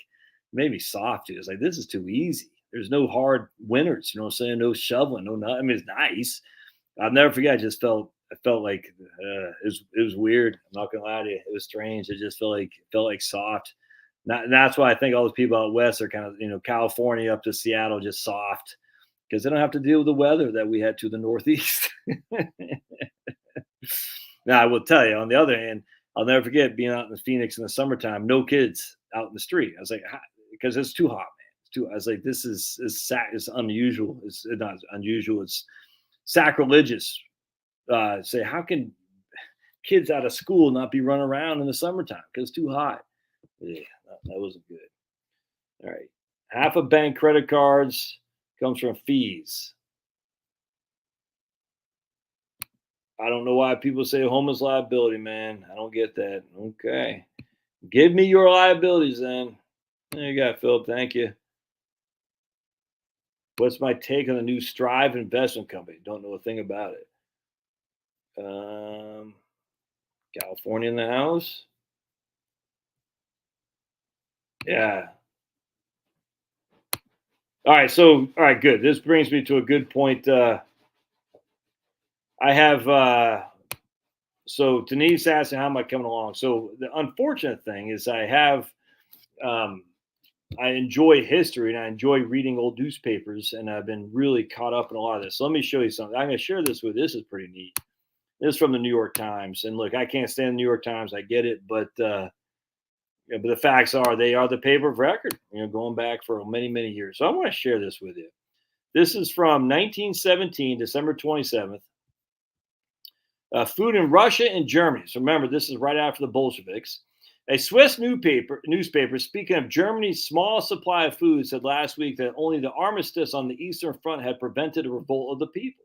Speaker 1: maybe soft. It's like, this is too easy. There's no hard winters. You know what I'm saying? No shoveling, no nothing. I mean, it's nice. I'll never forget. I felt like it was weird. I'm not gonna lie to you. It was strange. It just felt like soft. And that's why I think all those people out west are kind of, California up to Seattle, just soft because they don't have to deal with the weather that we had to the Northeast. Now, I will tell you, on the other hand, I'll never forget being out in Phoenix in the summertime, no kids out in the street. I was like, because it's too hot, man. It's too. I was like, this is unusual. It's not unusual. It's sacrilegious. Say, how can kids out of school not be running around in the summertime because it's too hot? Yeah, that wasn't good. All right, half of bank credit cards comes from fees. I don't know why people say home is liability, man. I don't get that. Okay. Give me your liabilities then. There you go, Philip. Thank you. What's my take on the new Strive investment company? Don't know a thing about it. California in the house. Yeah. All right. So, all right, good. This brings me to a good point. I have so Denise asked how am I coming along. So the unfortunate thing is I enjoy history and I enjoy reading old newspapers, and I've been really caught up in a lot of this. So let me show you something. I'm going to share this with. This is pretty neat. This is from the New York Times, and look, I can't stand the New York Times. I get it, but the facts are they are the paper of record. Going back for many years. So I want to share this with you. This is from 1917, December 27th. Food in Russia and Germany. So remember, this is right after the Bolsheviks. A Swiss newspaper, speaking of Germany's small supply of food, said last week that only the armistice on the Eastern Front had prevented a revolt of the people.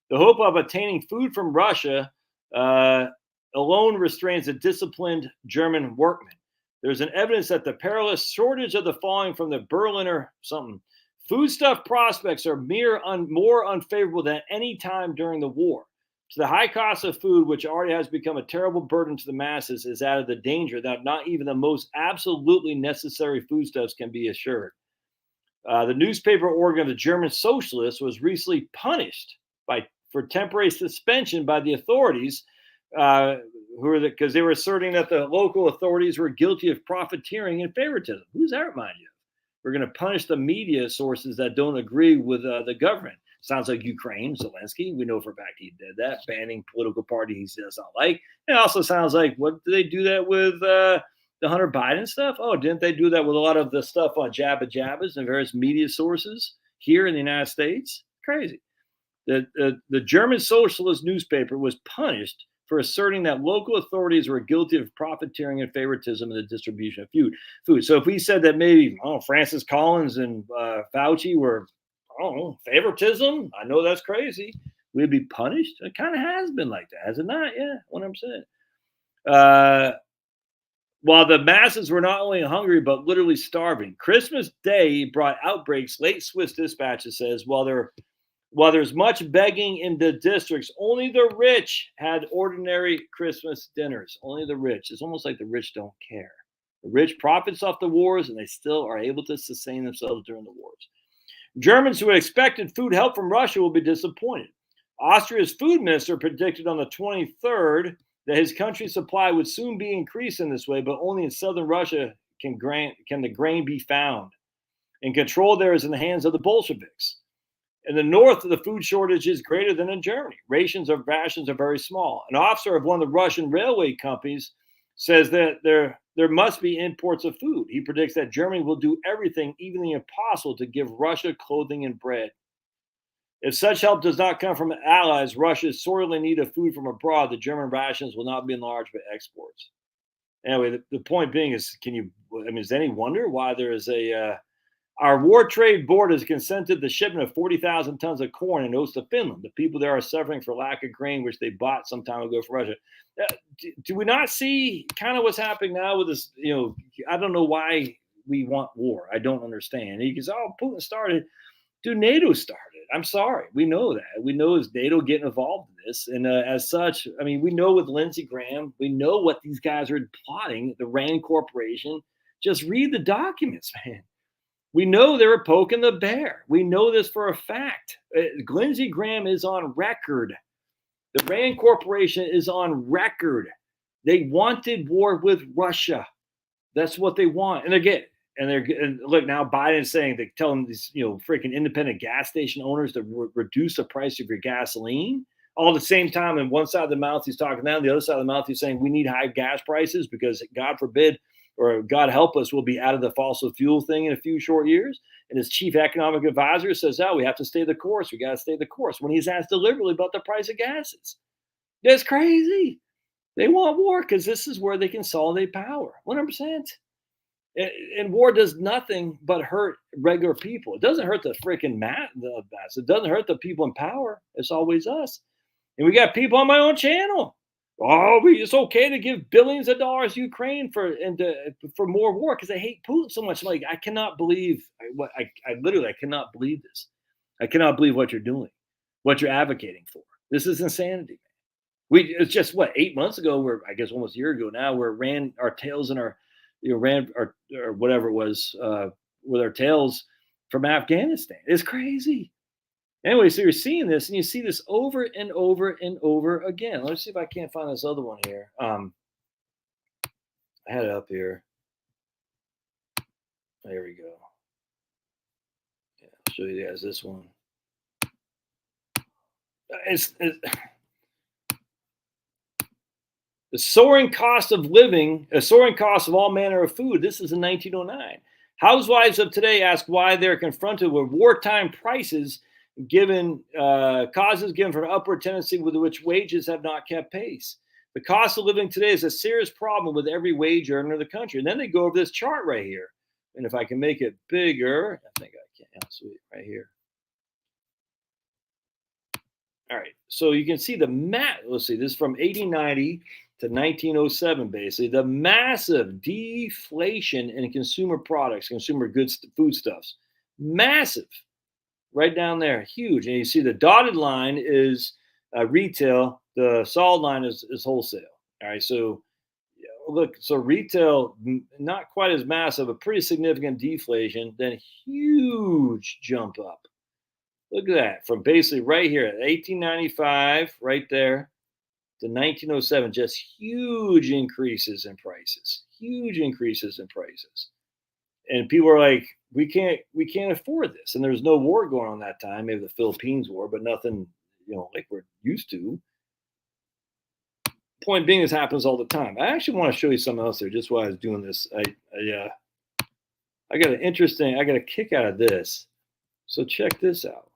Speaker 1: The hope of obtaining food from Russia alone restrains a disciplined German workman. There's an evidence that the perilous shortage of the falling from the Berliner foodstuff prospects are more unfavorable than any time during the war. To the high cost of food, which already has become a terrible burden to the masses, is added the danger that not even the most absolutely necessary foodstuffs can be assured. The newspaper organ of the German socialists was recently punished for temporary suspension by the authorities, because they were asserting that the local authorities were guilty of profiteering and favoritism. Who does that remind you of? We're going to punish the media sources that don't agree with the government. Sounds like Ukraine, Zelensky. We know for a fact he did that, banning political parties he does not like. It also sounds like, what did they do that with the Hunter Biden stuff? Oh, didn't they do that with a lot of the stuff on Jabba Jabbas and various media sources here in the United States? Crazy. The German socialist newspaper was punished for asserting that local authorities were guilty of profiteering and favoritism in the distribution of food. So if we said that maybe Francis Collins and Fauci were, favoritism, I know that's crazy, we'd be punished. It kind of has been like that, has it not? Yeah, 100%. While the masses were not only hungry, but literally starving. Christmas Day brought outbreaks, late Swiss dispatches says, while there's much begging in the districts, only the rich had ordinary Christmas dinners. Only the rich. It's almost like the rich don't care. The rich profits off the wars, and they still are able to sustain themselves during the wars. Germans who had expected food help from Russia will be disappointed. Austria's food minister predicted on the 23rd that his country's supply would soon be increased in this way, but only in southern Russia can the grain be found. And control there is in the hands of the Bolsheviks. In the north, the food shortage is greater than in Germany. Rations are very small. An officer of one of the Russian railway companies says that there must be imports of food. He predicts that Germany will do everything, even the impossible, to give Russia clothing and bread. If such help does not come from allies, Russia's sorely need of food from abroad, the German rations will not be enlarged by exports. Anyway, the point being is, is any wonder why there is our War Trade Board has consented the shipment of 40,000 tons of corn and oats to Finland. The people there are suffering for lack of grain, which they bought some time ago from Russia. Do we not see kind of what's happening now with this? I don't know why we want war. I don't understand. You can say, Putin started. Dude, NATO started. I'm sorry. We know that. We know is NATO getting involved in this. And as such, we know with Lindsey Graham, we know what these guys are plotting, the RAND Corporation. Just read the documents, man. We know they were poking the bear. We know this for a fact. Lindsey Graham is on record. The RAND Corporation is on record. They wanted war with Russia. That's what they want. And again, and look, now Biden's saying, they're telling these, freaking independent gas station owners to reduce the price of your gasoline. All at the same time, in one side of the mouth, he's talking down. The other side of the mouth, he's saying we need high gas prices because God forbid, or God help us, we'll be out of the fossil fuel thing in a few short years. And his chief economic advisor says, oh, we have to stay the course. We got to stay the course, when he's asked deliberately about the price of gases. That's crazy. They want war because this is where they consolidate power. 100%. And war does nothing but hurt regular people. It doesn't hurt the freaking mass. It doesn't hurt the people in power. It's always us. And we got people on my own channel. Oh, it's okay to give billions of dollars to Ukraine for more war because they hate Putin so much. Like, I cannot believe I literally cannot believe this. I cannot believe what you're doing, what you're advocating for. This is insanity. It's just 8 months ago, or I guess almost a year ago now, where ran our tails in our, ran or whatever it was with our tails from Afghanistan. It's crazy. Anyway, so you're seeing this, and you see this over and over and over again. Let's see if I can't find this other one here. I had it up here. There we go. Yeah, I'll show you guys this one. It's the soaring cost of living, a soaring cost of all manner of food. This is in 1909. Housewives of today ask why they're confronted with wartime prices causes given for an upward tendency with which wages have not kept pace. The cost of living today is a serious problem with every wage earner in the country. And then they go over this chart right here. And if I can make it bigger, I think I can. Oh, sweet, right here. All right, so you can see the let's see, this is from 1890 to 1907, basically, the massive deflation in consumer products, consumer goods, foodstuffs. Massive. Right down there, huge. And you see the dotted line is retail. The solid line is wholesale. All right, so look, so retail, not quite as massive, a pretty significant deflation, then huge jump up. Look at that, from basically right here at 1895, right there, to 1907, just huge increases in prices. Huge increases in prices. And people are like, we can't afford this. And there's no war going on that time, maybe the Philippines war, but nothing, like we're used to. Point being, this happens all the time. I actually want to show you something else there, just while I was doing this. I got a kick out of this. So check this out.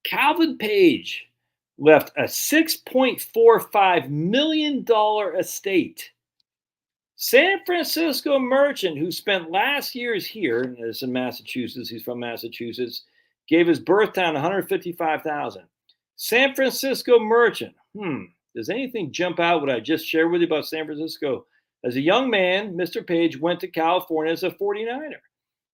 Speaker 1: Calvin Page left a $6.45 million estate. San Francisco merchant who spent last year's here, as in Massachusetts, he's from Massachusetts, gave his birth town $155,000. San Francisco merchant. Does anything jump out what I just shared with you about San Francisco? As a young man, Mr. Page went to California as a 49er.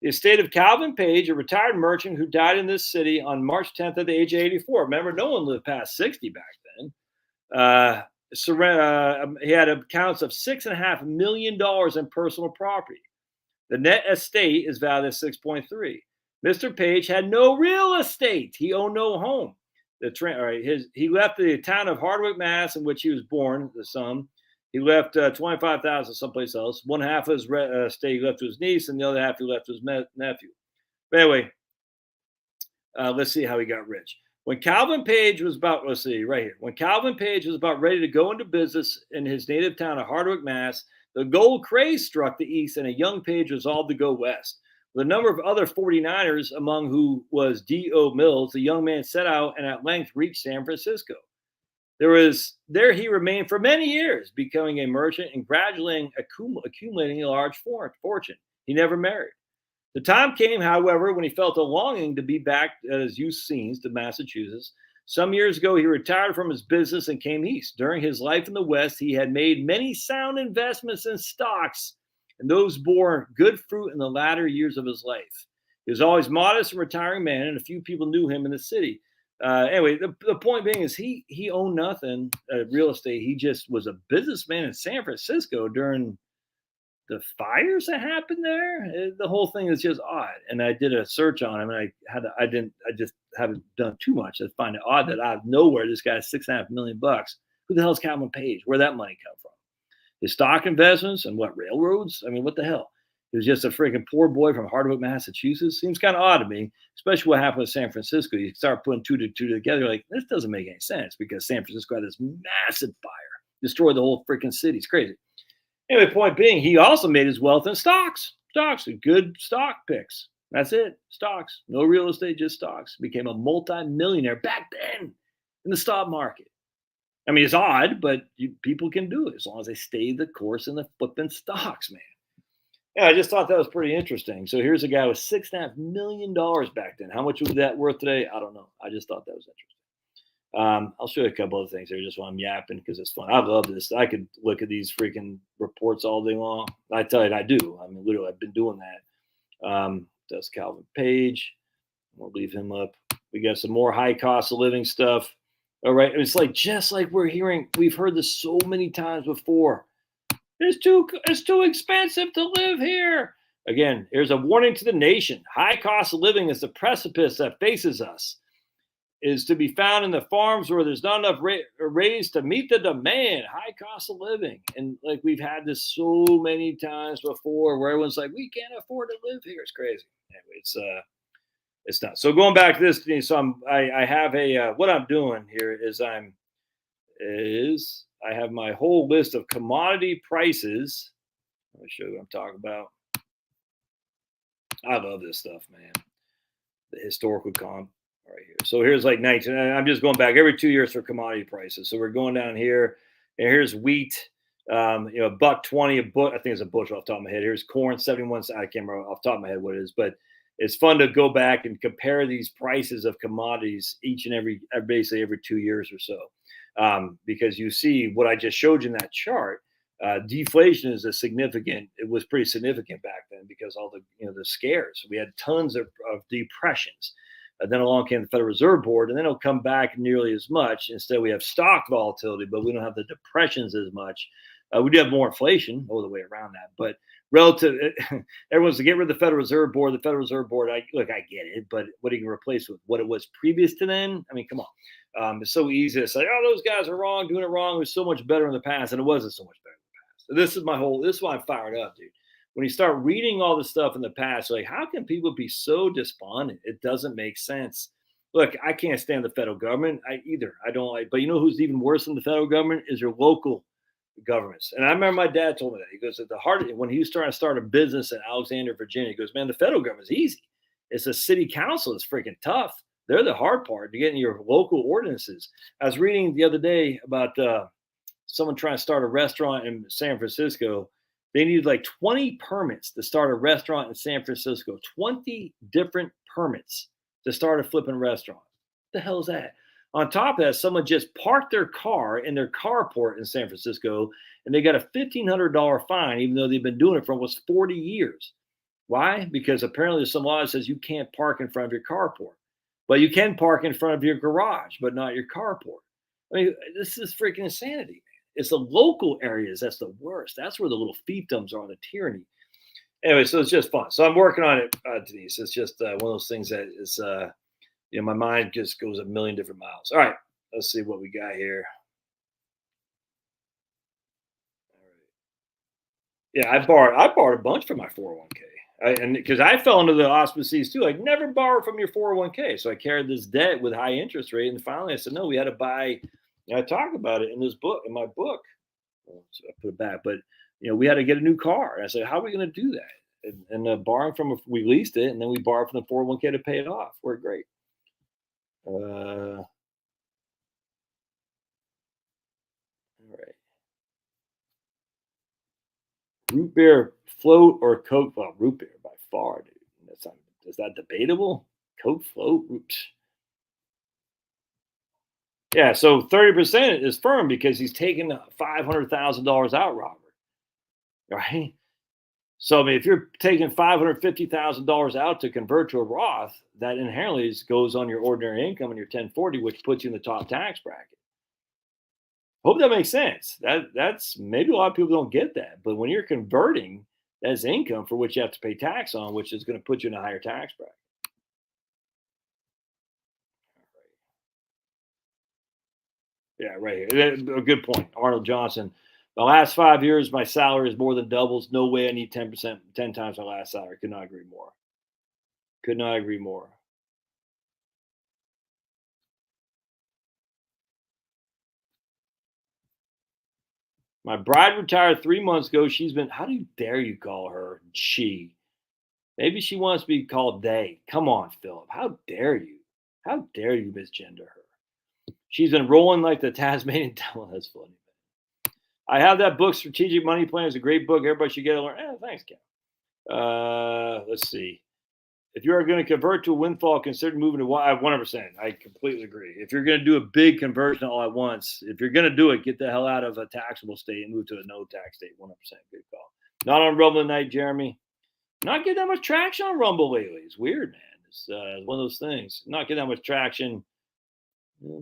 Speaker 1: The estate of Calvin Page, a retired merchant who died in this city on March 10th at the age of 84. Remember, no one lived past 60 back then. He had accounts of $6.5 million in personal property. The net estate is valued at 6.3. Mr. Page had no real estate. He owned no home. He left the town of Hardwick, Mass, in which he was born, the son. He left $25,000 someplace else. One half of his estate he left to his niece, and the other half he left to his nephew. But anyway, let's see how he got rich. When Calvin Page was about, When Calvin Page was about ready to go into business in his native town of Hardwick, Mass, the gold craze struck the east, and a young Page resolved to go west. With a number of other 49ers, among who was D.O. Mills, the young man set out and at length reached San Francisco. There he remained for many years, becoming a merchant and gradually accumulating a large fortune. He never married. The time came, however, when he felt a longing to be back at his youth scenes to Massachusetts. Some years ago, he retired from his business and came east. During his life in the West, he had made many sound investments in stocks, and those bore good fruit in the latter years of his life. He was always modest and retiring man, and a few people knew him in the city. Anyway, the point being is he owned nothing real estate. He just was a businessman in San Francisco during the fires that happened there. The whole thing is just odd. And I did a search on him, and I just haven't done too much to find it odd that out of nowhere this guy has $6.5 million. Who the hell is Calvin Page? Where'd that money come from? His stock investments and what railroads? I mean, what the hell? He was just a freaking poor boy from Hardwick, Massachusetts. Seems kind of odd to me, especially what happened with San Francisco. You start putting two to two together, like this doesn't make any sense because San Francisco had this massive fire, destroyed the whole freaking city. It's crazy. Anyway, point being, he also made his wealth in stocks. Stocks, good stock picks. That's it. Stocks. No real estate, just stocks. Became a multi-millionaire back then in the stock market. I mean, it's odd, but people can do it as long as they stay the course in the flipping stocks, man. Yeah, I just thought that was pretty interesting. So here's a guy with $6.5 million back then. How much was that worth today? I don't know. I just thought that was interesting. I'll show you a couple of things here just while I'm yapping because it's fun. I love this. I could look at these freaking reports all day long. I tell you, I do. I mean, literally, I've been doing that. That's Calvin Page. We'll leave him up. We got some more high cost of living stuff. All right. It's like just like we've heard this so many times before. It's too expensive to live here. Again, here's a warning to the nation. High cost of living is the precipice that faces us. Is to be found in the farms where there's not enough raised to meet the demand. High cost of living. And like we've had this so many times before where everyone's like, we can't afford to live here. It's crazy. Anyway, it's not. So going back to this, so I have what I'm doing here is I have my whole list of commodity prices. Let me show you what I'm talking about. I love this stuff, man. The historical comp right here. So here's like 19. I'm just going back every 2 years for commodity prices. So we're going down here, and here's wheat. $1.20 a bushel. I think it's a bushel off the top of my head. Here's corn, 71 cents. I can't remember off the top of my head what it is, but it's fun to go back and compare these prices of commodities each and basically every 2 years or so. Because you see what I just showed you in that chart, deflation is it was pretty significant back then because all the scares. We had tons of depressions. Then along came the Federal Reserve Board, and then it'll come back nearly as much. Instead, we have stock volatility, but we don't have the depressions as much. We do have more inflation, all the way around that. But relative, everyone's to get rid of the Federal Reserve Board. The Federal Reserve Board, I get it, but what are you going to replace with? What it was previous to then? I mean, come on. It's so easy to say, oh, those guys are wrong, doing it wrong. It was so much better in the past, and it wasn't so much better in the past. So this is why I'm fired up, dude. When you start reading all this stuff in the past, like, how can people be so despondent? It doesn't make sense. Look, I can't stand the federal government. I don't like, but you know who's even worse than the federal government is your local governments. And I remember my dad told me that. He goes, when he was trying to start a business in Alexandria, Virginia, he goes, man, the federal government's easy. It's the city council that's freaking tough. They're the hard part to get in your local ordinances. I was reading the other day about someone trying to start a restaurant in San Francisco. They needed like 20 permits to start a restaurant in San Francisco. 20 different permits to start a flipping restaurant. What the hell is that? On top of that, someone just parked their car in their carport in San Francisco, and they got a $1,500 fine, even though they've been doing it for almost 40 years. Why? Because apparently there's some law that says you can't park in front of your carport. But you can park in front of your garage, but not your carport. I mean, this is freaking insanity, man. It's the local areas that's the worst. That's where the little fiefdoms are, the tyranny. Anyway, so it's just fun. So I'm working on it, Denise. It's just one of those things that is, my mind just goes a million different miles. All right, let's see what we got here. All right. Yeah, I borrowed a bunch from my 401k. And because I fell into the auspices too, like never borrow from your 401k. So I carried this debt with high interest rate. And finally I said, no, we had to buy. I talk about it in my book. So I put it back, but we had to get a new car. And I said, how are we going to do that? And borrowing we leased it, and then we borrowed from the 401k to pay it off. Worked great. All right. Root beer float or Coke? Well, root beer by far, dude. Is that debatable? Coke float? Oops. Yeah, so 30% is firm because he's taking $500,000 out, Robert. Right? So, I mean, if you're taking $550,000 out to convert to a Roth, that inherently goes on your ordinary income and your 1040, which puts you in the top tax bracket. Hope that makes sense. That's maybe a lot of people don't get that, but when you're converting, that's income for which you have to pay tax on, which is going to put you in a higher tax bracket. Yeah, right here. A good point. Arnold Johnson. The last 5 years, my salary is more than doubles. No way I need 10%, 10 times my last salary. Could not agree more. Could not agree more. My bride retired 3 months ago. She's been, how do you dare you call her she? Maybe she wants to be called they. Come on, Philip. How dare you? How dare you misgender her? She's been rolling like the Tasmanian devil. That's funny. I have that book, Strategic Money Plan. It's a great book. Everybody should get it. Learn. Thanks, Ken. Let's see. If you are going to convert to a windfall, consider moving to 100%. I completely agree. If you're going to do a big conversion all at once, if you're going to do it, get the hell out of a taxable state and move to a no tax state. 100% good call. Not on Rumble tonight, Jeremy. Not getting that much traction on Rumble lately. It's weird, man. It's one of those things. Not getting that much traction. Yeah,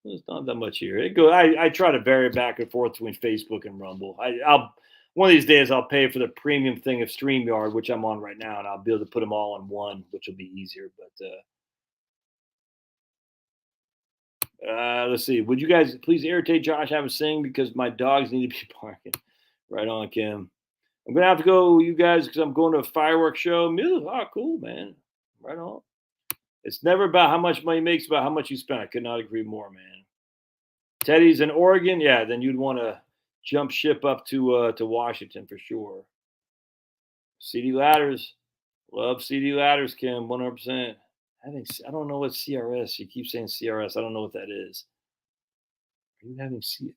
Speaker 1: there's not that much here. I try to vary back and forth between Facebook and Rumble. I'll one of these days I'll pay for the premium thing of StreamYard, which I'm on right now, and I'll be able to put them all on one, which will be easier. But let's see. Would you guys please irritate Josh having sing because my dogs need to be barking? Right on, Kim. I'm gonna have to go, you guys, because I'm going to a fireworks show. Oh, cool, man. Right on. It's never about how much money makes, about how much you spend. I could not agree more, man. Teddy's in Oregon, yeah. Then you'd want to jump ship up to Washington for sure. CD Ladders, love CD Ladders, Kim, 100%. I don't know what CRS. You keep saying CRS. I don't know what that is. Are you having C?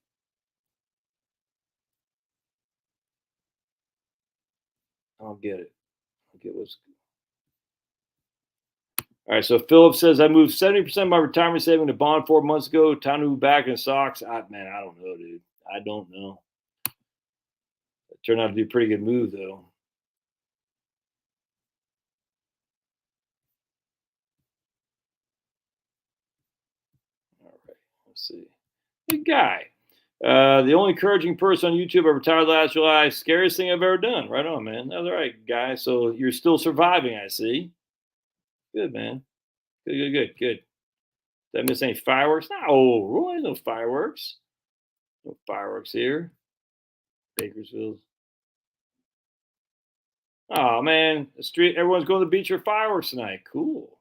Speaker 1: I don't get it. I don't get what's. All right, so Philip says I moved 70% of my retirement saving to bond 4 months ago. Time to move back in stocks. Man, I don't know, dude. I don't know. It turned out to be a pretty good move, though. All right, let's see. Good guy. The only encouraging person on YouTube I retired last July. Scariest thing I've ever done. Right on, man. That's all right, guy. So you're still surviving, I see. Good, man. Good. Did I miss any fireworks? No, Roy, no fireworks. No fireworks here. Bakersfield. Oh man, the street. Everyone's going to the beach for fireworks tonight. Cool.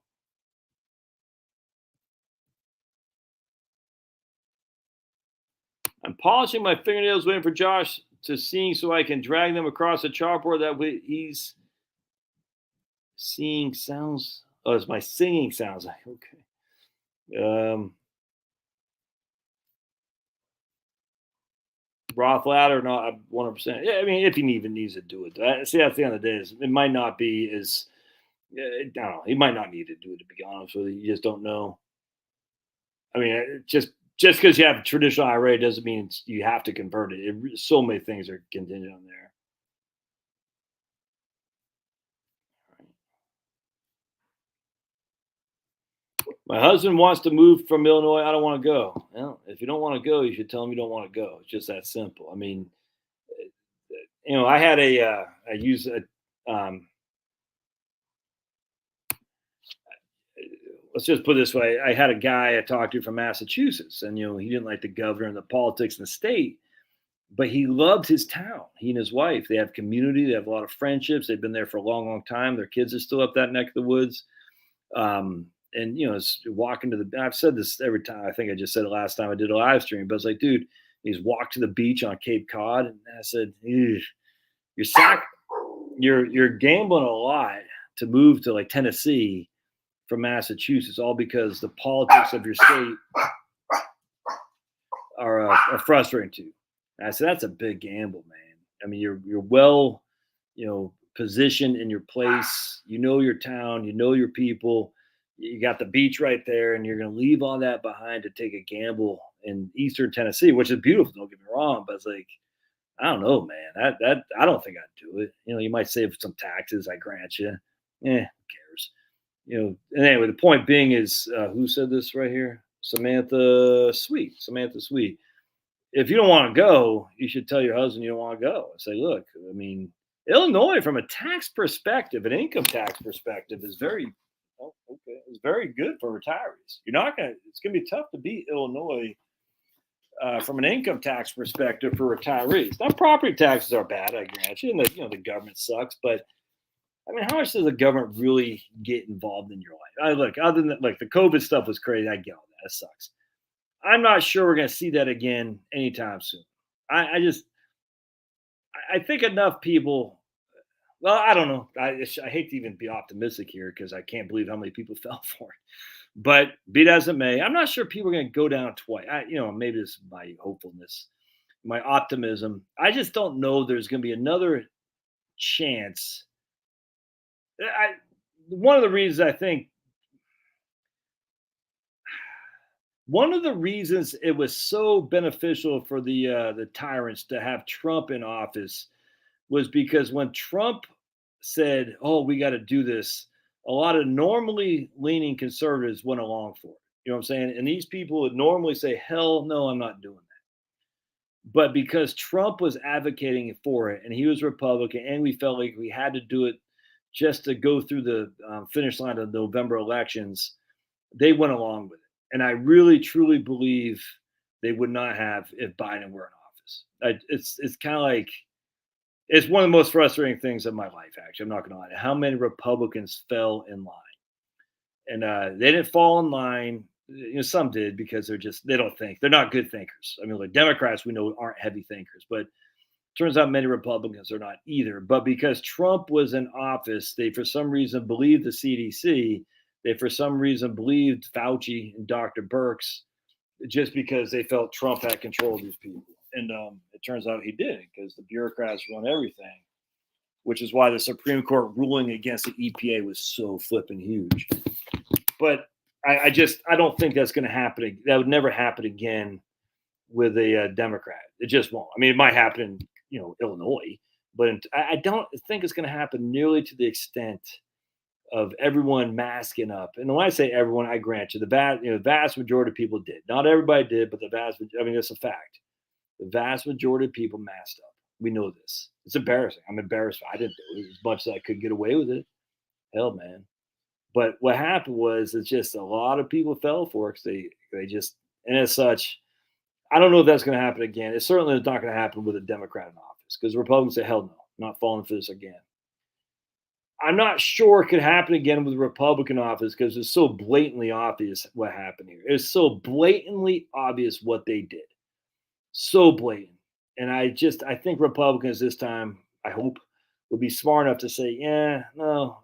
Speaker 1: I'm polishing my fingernails, waiting for Josh to sing so I can drag them across the chalkboard. That way he's seeing sounds. Oh, it's my singing sounds like okay. Roth ladder, not 100%. Yeah, I mean, if he even needs to do it, see, at the end of the day, it might not be as. I don't know. He might not need to do it. To be honest with you, you just don't know. I mean, just because you have traditional IRA doesn't mean you have to convert it. So many things are contingent on there. My husband wants to move from Illinois. I don't want to go. Well, if you don't want to go, you should tell him you don't want to go. It's just that simple. I mean, I had I use a, let's just put it this way. I had a guy I talked to from Massachusetts, and, he didn't like the governor and the politics in the state, but he loved his town. He and his wife, they have community. They have a lot of friendships. They've been there for a long, long time. Their kids are still up that neck of the woods. And it's walking to the. I've said this every time. I think I just said it last time I did a live stream. But it's like, dude, he's walked to the beach on Cape Cod, and I said, you're gambling a lot to move to like Tennessee from Massachusetts, all because the politics of your state are frustrating to you. And I said, that's a big gamble, man. I mean, you're well, positioned in your place. You know your town. You know your people. You got the beach right there, and you're going to leave all that behind to take a gamble in Eastern Tennessee, which is beautiful. Don't get me wrong, but it's like, I don't know, man. That I don't think I'd do it. You might save some taxes. I grant you. Who cares? And anyway, the point being is, who said this right here? Samantha Sweet. If you don't want to go, you should tell your husband you don't want to go. Say, look, I mean, Illinois, from a tax perspective, an income tax perspective, is very it's very good for retirees. It's gonna be tough to beat Illinois from an income tax perspective for retirees. Now, property taxes are bad, I grant you, and the government sucks. But I mean, how much does the government really get involved in your life? Look, other than like the COVID stuff was crazy, I get all that. It sucks. I'm not sure we're going to see that again anytime soon. I think enough people. Well, I don't know. I hate to even be optimistic here because I can't believe how many people fell for it. But be that as it may, I'm not sure people are going to go down twice. Maybe this is my hopefulness, my optimism. I just don't know there's going to be another chance. One of the reasons I think one of the reasons it was so beneficial for the tyrants to have Trump in office was because when Trump said, "Oh, we got to do this," a lot of normally leaning conservatives went along for it. You know what I'm saying? And these people would normally say, "Hell no, I'm not doing that." But because Trump was advocating for it, and he was Republican, and we felt like we had to do it just to go through the finish line of the November elections, they went along with it. And I really, truly believe they would not have if Biden were in office. It's kind of like it's one of the most frustrating things of my life. Actually, I'm not going to lie. How many Republicans fell in line, and they didn't fall in line. Some did because they don't think, they're not good thinkers. I mean, like Democrats we know aren't heavy thinkers, but turns out many Republicans are not either. But because Trump was in office, they for some reason believed the CDC. They for some reason believed Fauci and Dr. Birx just because they felt Trump had control of these people. And it turns out he did because the bureaucrats run everything, which is why the Supreme Court ruling against the EPA was so flipping huge. But I don't think that's going to happen. That would never happen again with a Democrat. It just won't. I mean, it might happen in Illinois, but I don't think it's going to happen nearly to the extent of everyone masking up. And when I say everyone, I grant you the vast majority of people did. Not everybody did, but it's a fact. The vast majority of people masked up. We know this. It's embarrassing. I'm embarrassed. I didn't do it as much as I could get away with it. Hell, man. But what happened was it's just a lot of people fell for it because they just, and as such, I don't know if that's going to happen again. It certainly is not going to happen with a Democrat in office because Republicans say, hell no, I'm not falling for this again. I'm not sure it could happen again with the Republican office because it's so blatantly obvious what happened here. It's so blatantly obvious what they did. So blatant. And I think Republicans this time, I hope, will be smart enough to say, yeah, no,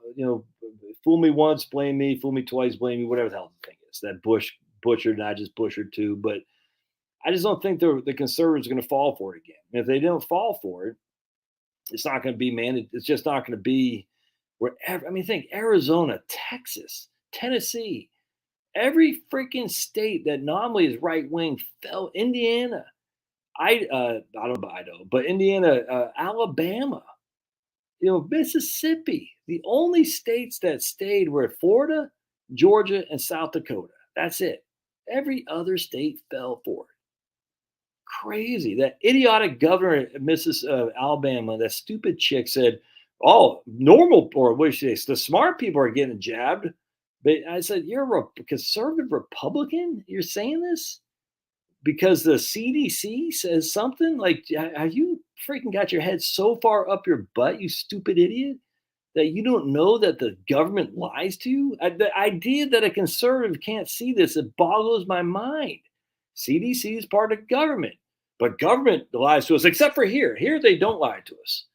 Speaker 1: fool me once, blame me, fool me twice, blame me, whatever the hell the thing is. That Bush butchered, and I just butchered too. But I just don't think the conservatives are going to fall for it again. And if they don't fall for it, it's not going to be It's just not going to be wherever. I mean, think Arizona, Texas, Tennessee, every freaking state that normally is right wing fell. Indiana, I don't know about Idaho, but Indiana, Alabama, Mississippi. The only states that stayed were Florida, Georgia, and South Dakota. That's it. Every other state fell for it. Crazy. That idiotic governor of Alabama, that stupid chick said, "Oh, normal, or what did she say? The smart people are getting jabbed." But I said, "You're a conservative Republican? You're saying this because the CDC says something? Like, have you freaking got your head so far up your butt, you stupid idiot, that you don't know that the government lies to you?" The idea that a conservative can't see this, it boggles my mind. CDC is part of government, but government lies to us, except for here. Here, they don't lie to us.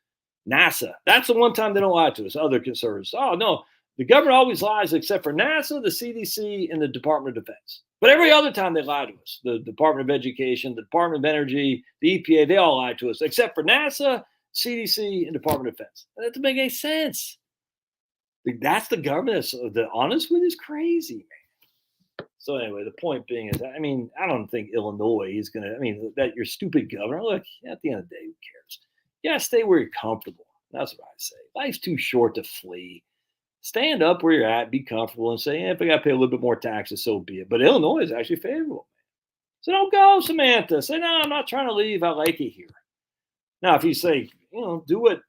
Speaker 1: NASA, that's the one time they don't lie to us. Other conservatives, oh no, the government always lies except for NASA, the CDC, and the Department of Defense. But every other time they lie to us. The Department of Education, the Department of Energy, the EPA, they all lie to us, except for NASA, CDC, and Department of Defense. That doesn't make any sense. That's the government that's the honest with is crazy, man. So anyway, the point being is, I mean, I don't think Illinois is going to, I mean, that your stupid governor, look, at the end of the day, who cares? Yeah, stay where you're comfortable. That's what I say. Life's too short to flee. Stand up where you're at, be comfortable, and say, if I got to pay a little bit more taxes, so be it. But Illinois is actually favorable. So don't go, Samantha. Say, no, I'm not trying to leave. I like it here. Now, if you say, do what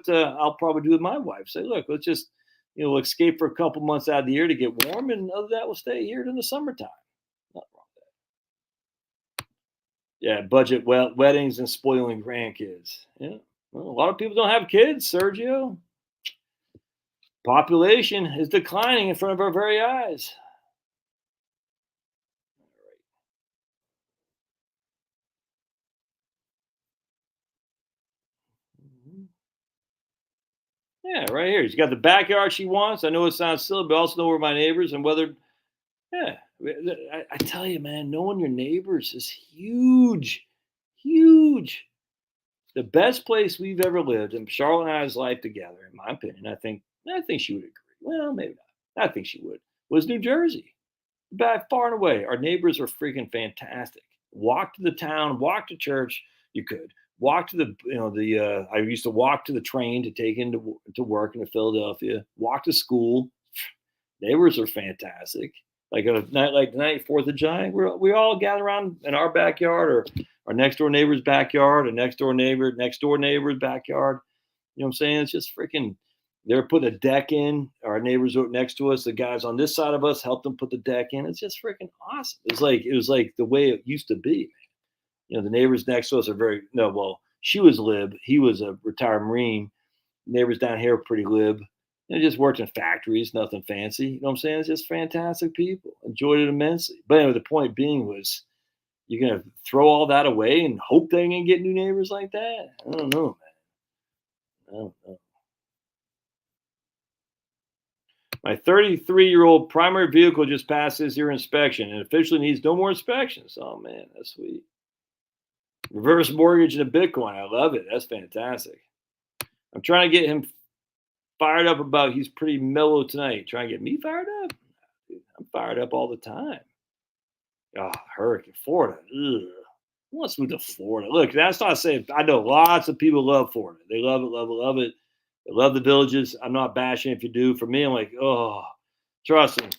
Speaker 1: I'll probably do with my wife. Say, look, let's just, escape for a couple months out of the year to get warm, and other than that, we'll stay here in the summertime. Nothing wrong with that. Yeah, budget weddings and spoiling grandkids. Yeah. Well, a lot of people don't have kids, Sergio. Population is declining in front of our very eyes. Mhm. Yeah, right here. She's got the backyard she wants. I know it sounds silly, but I also know where my neighbors and whether. Yeah, I tell you, man, knowing your neighbors is huge, huge. The best place we've ever lived in Charlotte and I's life together, in my opinion, I think she would agree. Well, maybe not. I think she would. Was New Jersey. Back far and away. Our neighbors are freaking fantastic. Walk to the town, walk to church. You could walk to the. I used to walk to the train to take into to work in Philadelphia. Walk to school. Neighbors are fantastic. Like a night like tonight, 4th of July, we all gather around in our backyard or our next door neighbor's backyard, or next door neighbor's backyard. You know what I'm saying? It's just freaking. They're putting a deck in. Our neighbors next to us, the guys on this side of us, helped them put the deck in. It's just freaking awesome. It was like the way it used to be. You know, the neighbors next to us are very no. Well, she was lib. He was a retired Marine. Neighbors down here are pretty lib. Just worked in factories, nothing fancy. You know what I'm saying? It's just fantastic people. Enjoyed it immensely. But anyway, the point being was you're gonna throw all that away and hope they're gonna get new neighbors like that? I don't know, man. I don't know. My 33-year-old primary vehicle just passed this year inspection and officially needs no more inspections. Oh man, that's sweet. Reverse mortgage and a Bitcoin. I love it. That's fantastic. I'm trying to get him fired up about he's pretty mellow tonight. Trying to get me fired up? Dude, I'm fired up all the time. Oh, Hurricane Florida. Ugh. Who wants to move to Florida? Look, that's not saying I know lots of people love Florida. They love it, love it, love it. They love the villages. I'm not bashing if you do. For me, I'm like, oh, trust me.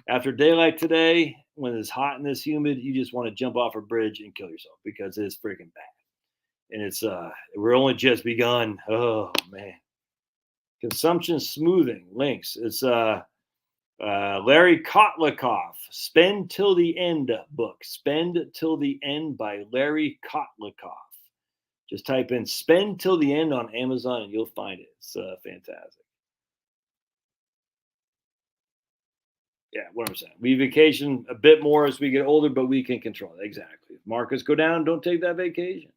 Speaker 1: After a day like today, when it's hot and this humid, you just want to jump off a bridge and kill yourself because it's freaking bad. And it's we're only just begun. Oh man. Consumption smoothing links. It's Larry Kotlikoff, Spend Till the End book. Spend Till the End by Larry Kotlikoff. Just type in Spend Till the End on Amazon and you'll find it. It's fantastic. Yeah, 100%. We vacation a bit more as we get older, but we can control it. Exactly. If markets go down, don't take that vacation.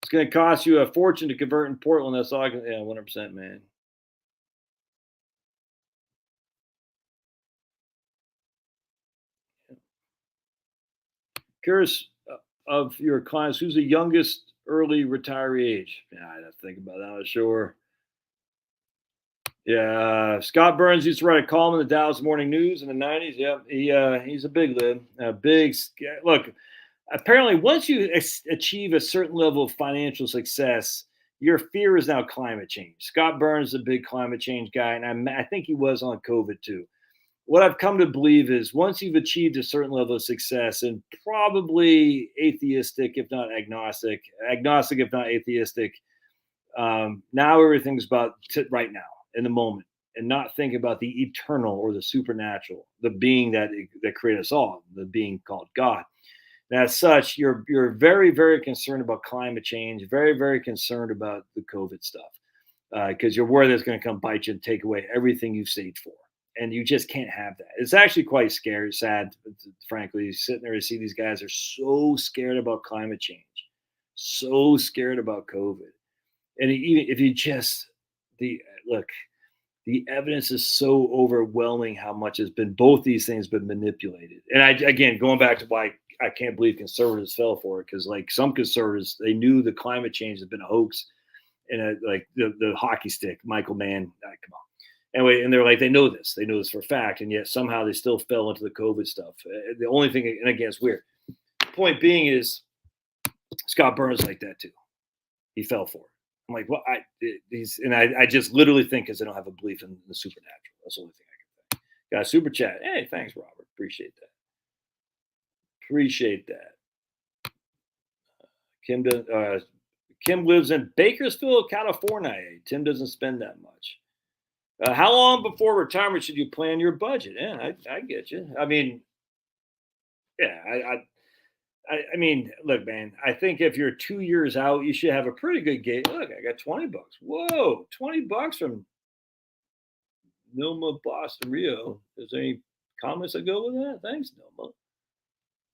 Speaker 1: It's going to cost you a fortune to convert in Portland. That's all I can. Yeah, 100%, man. Curious of your clients, who's the youngest early retiree age? Yeah, I have to think about that. Sure. Yeah, Scott Burns used to write a column in the Dallas Morning News in the '90s. Yeah, he's a big lib, look. Apparently, once you achieve a certain level of financial success, your fear is now climate change. Scott Burns is a big climate change guy, and I think he was on COVID too. What I've come to believe is once you've achieved a certain level of success, and probably atheistic, if not agnostic, if not atheistic, now everything's about right now in the moment, and not think about the eternal or the supernatural, the being that created us all, the being called God. And as such, you're very very concerned about climate change, very very concerned about the COVID stuff, because you're worried that it's going to come bite you and take away everything you've saved for. And you just can't have that. It's actually quite scary, sad, frankly, sitting there to see these guys are so scared about climate change, so scared about COVID. And even if you just the look, the evidence is so overwhelming how much has been both these things been manipulated. And I again going back to why I can't believe conservatives fell for it, because like some conservatives, they knew the climate change has been a hoax and like the hockey stick, Michael Mann, come on. Anyway, and they're like, they know this for a fact, and yet somehow they still fell into the COVID stuff. The only thing, and again, it's weird. Point being is Scott Burns like that too. He fell for it. I'm like, well, I just literally think because I don't have a belief in the supernatural. That's the only thing I can think. Got a super chat. Hey, thanks, Robert. Appreciate that. Appreciate that. Kim lives in Bakersfield, California. Tim doesn't spend that much. How long before retirement should you plan your budget? Yeah, I get you. I mean, yeah, I mean, look, man, I think if you're 2 years out, you should have a pretty good gauge. Look, I got $20. Whoa, $20 from Nilma Boston Rio. Is there any comments that go with that? Thanks, Nilma.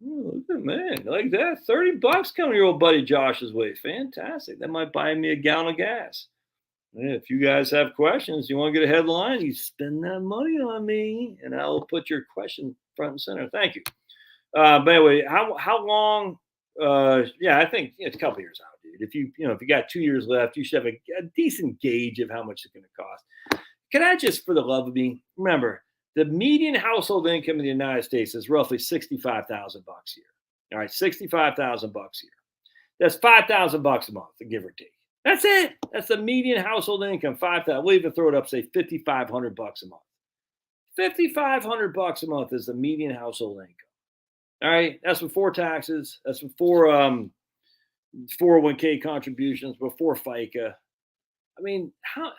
Speaker 1: Oh, look at man, like that. $30 coming your old buddy Josh's way. Fantastic. That might buy me a gallon of gas. Yeah, if you guys have questions, you want to get a headline, you spend that money on me, and I'll put your question front and center. Thank you. But anyway, how long? Yeah, I think it's a couple years out, dude. If you got 2 years left, you should have a decent gauge of how much it's going to cost. Can I just, for the love of me, remember the median household income in the United States is roughly $65,000 a year. All right, $65,000 a year. That's $5,000 a month, give or take. That's it. That's the median household income. 5,000. We'll even throw it up, say $5,500 a month. $5,500 a month is the median household income. All right, that's before taxes. That's before 401k contributions, before FICA. I mean, how?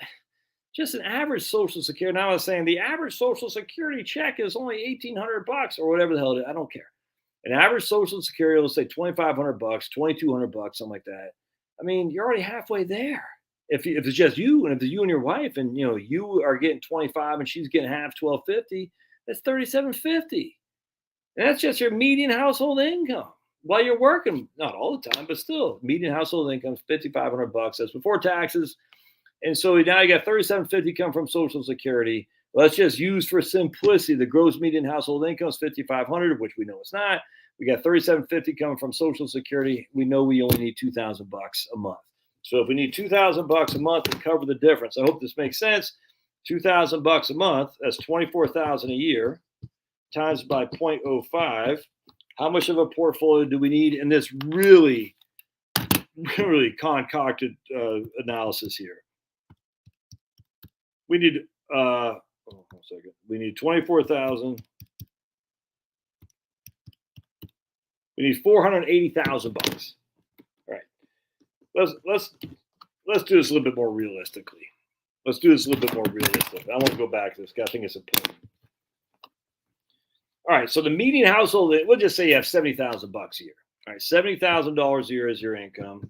Speaker 1: Just an average Social Security. Now I was saying the average Social Security check is only $1,800 or whatever the hell it is. I don't care. An average Social Security, let's say $2,500, $2,200, something like that. I mean, you're already halfway there. If it's just you, and if it's you and your wife, and you are getting 25 and she's getting half, 1250, that's $3,750. And that's just your median household income while you're working. Not all the time, but still, median household income is $5,500. That's before taxes. And so now you got $3,750 come from Social Security. Let's just use for simplicity the gross median household income is $5,500, which we know it's not. We got $3,750 coming from Social Security. We know we only need $2,000 a month. So if we need $2,000 a month to cover the difference, I hope this makes sense. $2,000 a month, that's $24,000 a year, times by 0.05. How much of a portfolio do we need in this really concocted analysis here? We need one second. We need 24,000. We need $480,000. All right. Let's do this a little bit more realistically. I want to go back to this. I think it's important. All right. So the median household, we'll just say you have $70,000 a year. All right, $70,000 a year is your income,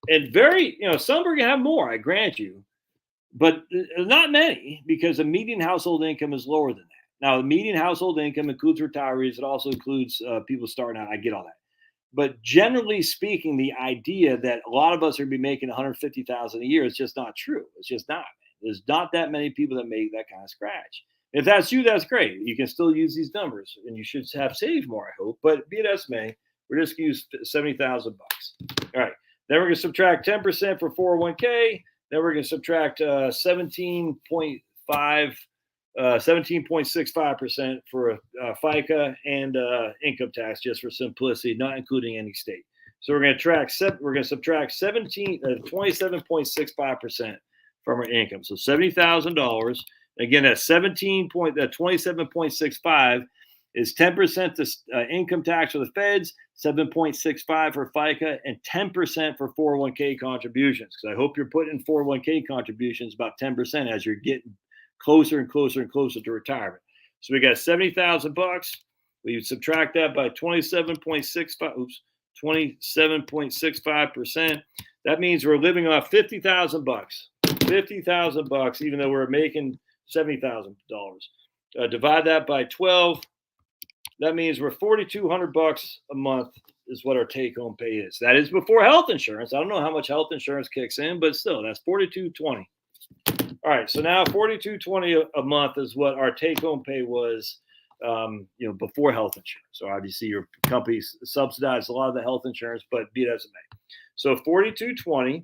Speaker 1: and some are gonna have more. I grant you. But not many, because the median household income is lower than that. Now, the median household income includes retirees. It also includes people starting out. I get all that. But generally speaking, the idea that a lot of us are going to be making $150,000 a year is just not true. It's just not. There's not that many people that make that kind of scratch. If that's you, that's great. You can still use these numbers, and you should have saved more, I hope. But be it as may, we're just going to use $70,000. All right. Then we're going to subtract 10% for 401k. Then we're going to subtract 17.65% for FICA and income tax, just for simplicity, not including any state. So we're going to subtract 27.65% from our income. So $70,000. Again, that 27.65 is 10% to income tax for the feds, 7.65 for FICA, and 10% for 401k contributions. Because I hope you're putting in 401k contributions about 10% as you're getting closer and closer and closer to retirement. So we got $70,000. We subtract that by 27.65%. That means we're living off $50,000. $50,000, even though we're making $70,000. Divide that by 12. That means we're $4,200 a month is what our take-home pay is. That is before health insurance. I don't know how much health insurance kicks in, but still, that's $4,220. All right, so now $4,220 a month is what our take-home pay was, before health insurance. So obviously, your company subsidized a lot of the health insurance, but be it as it may. So $4,220,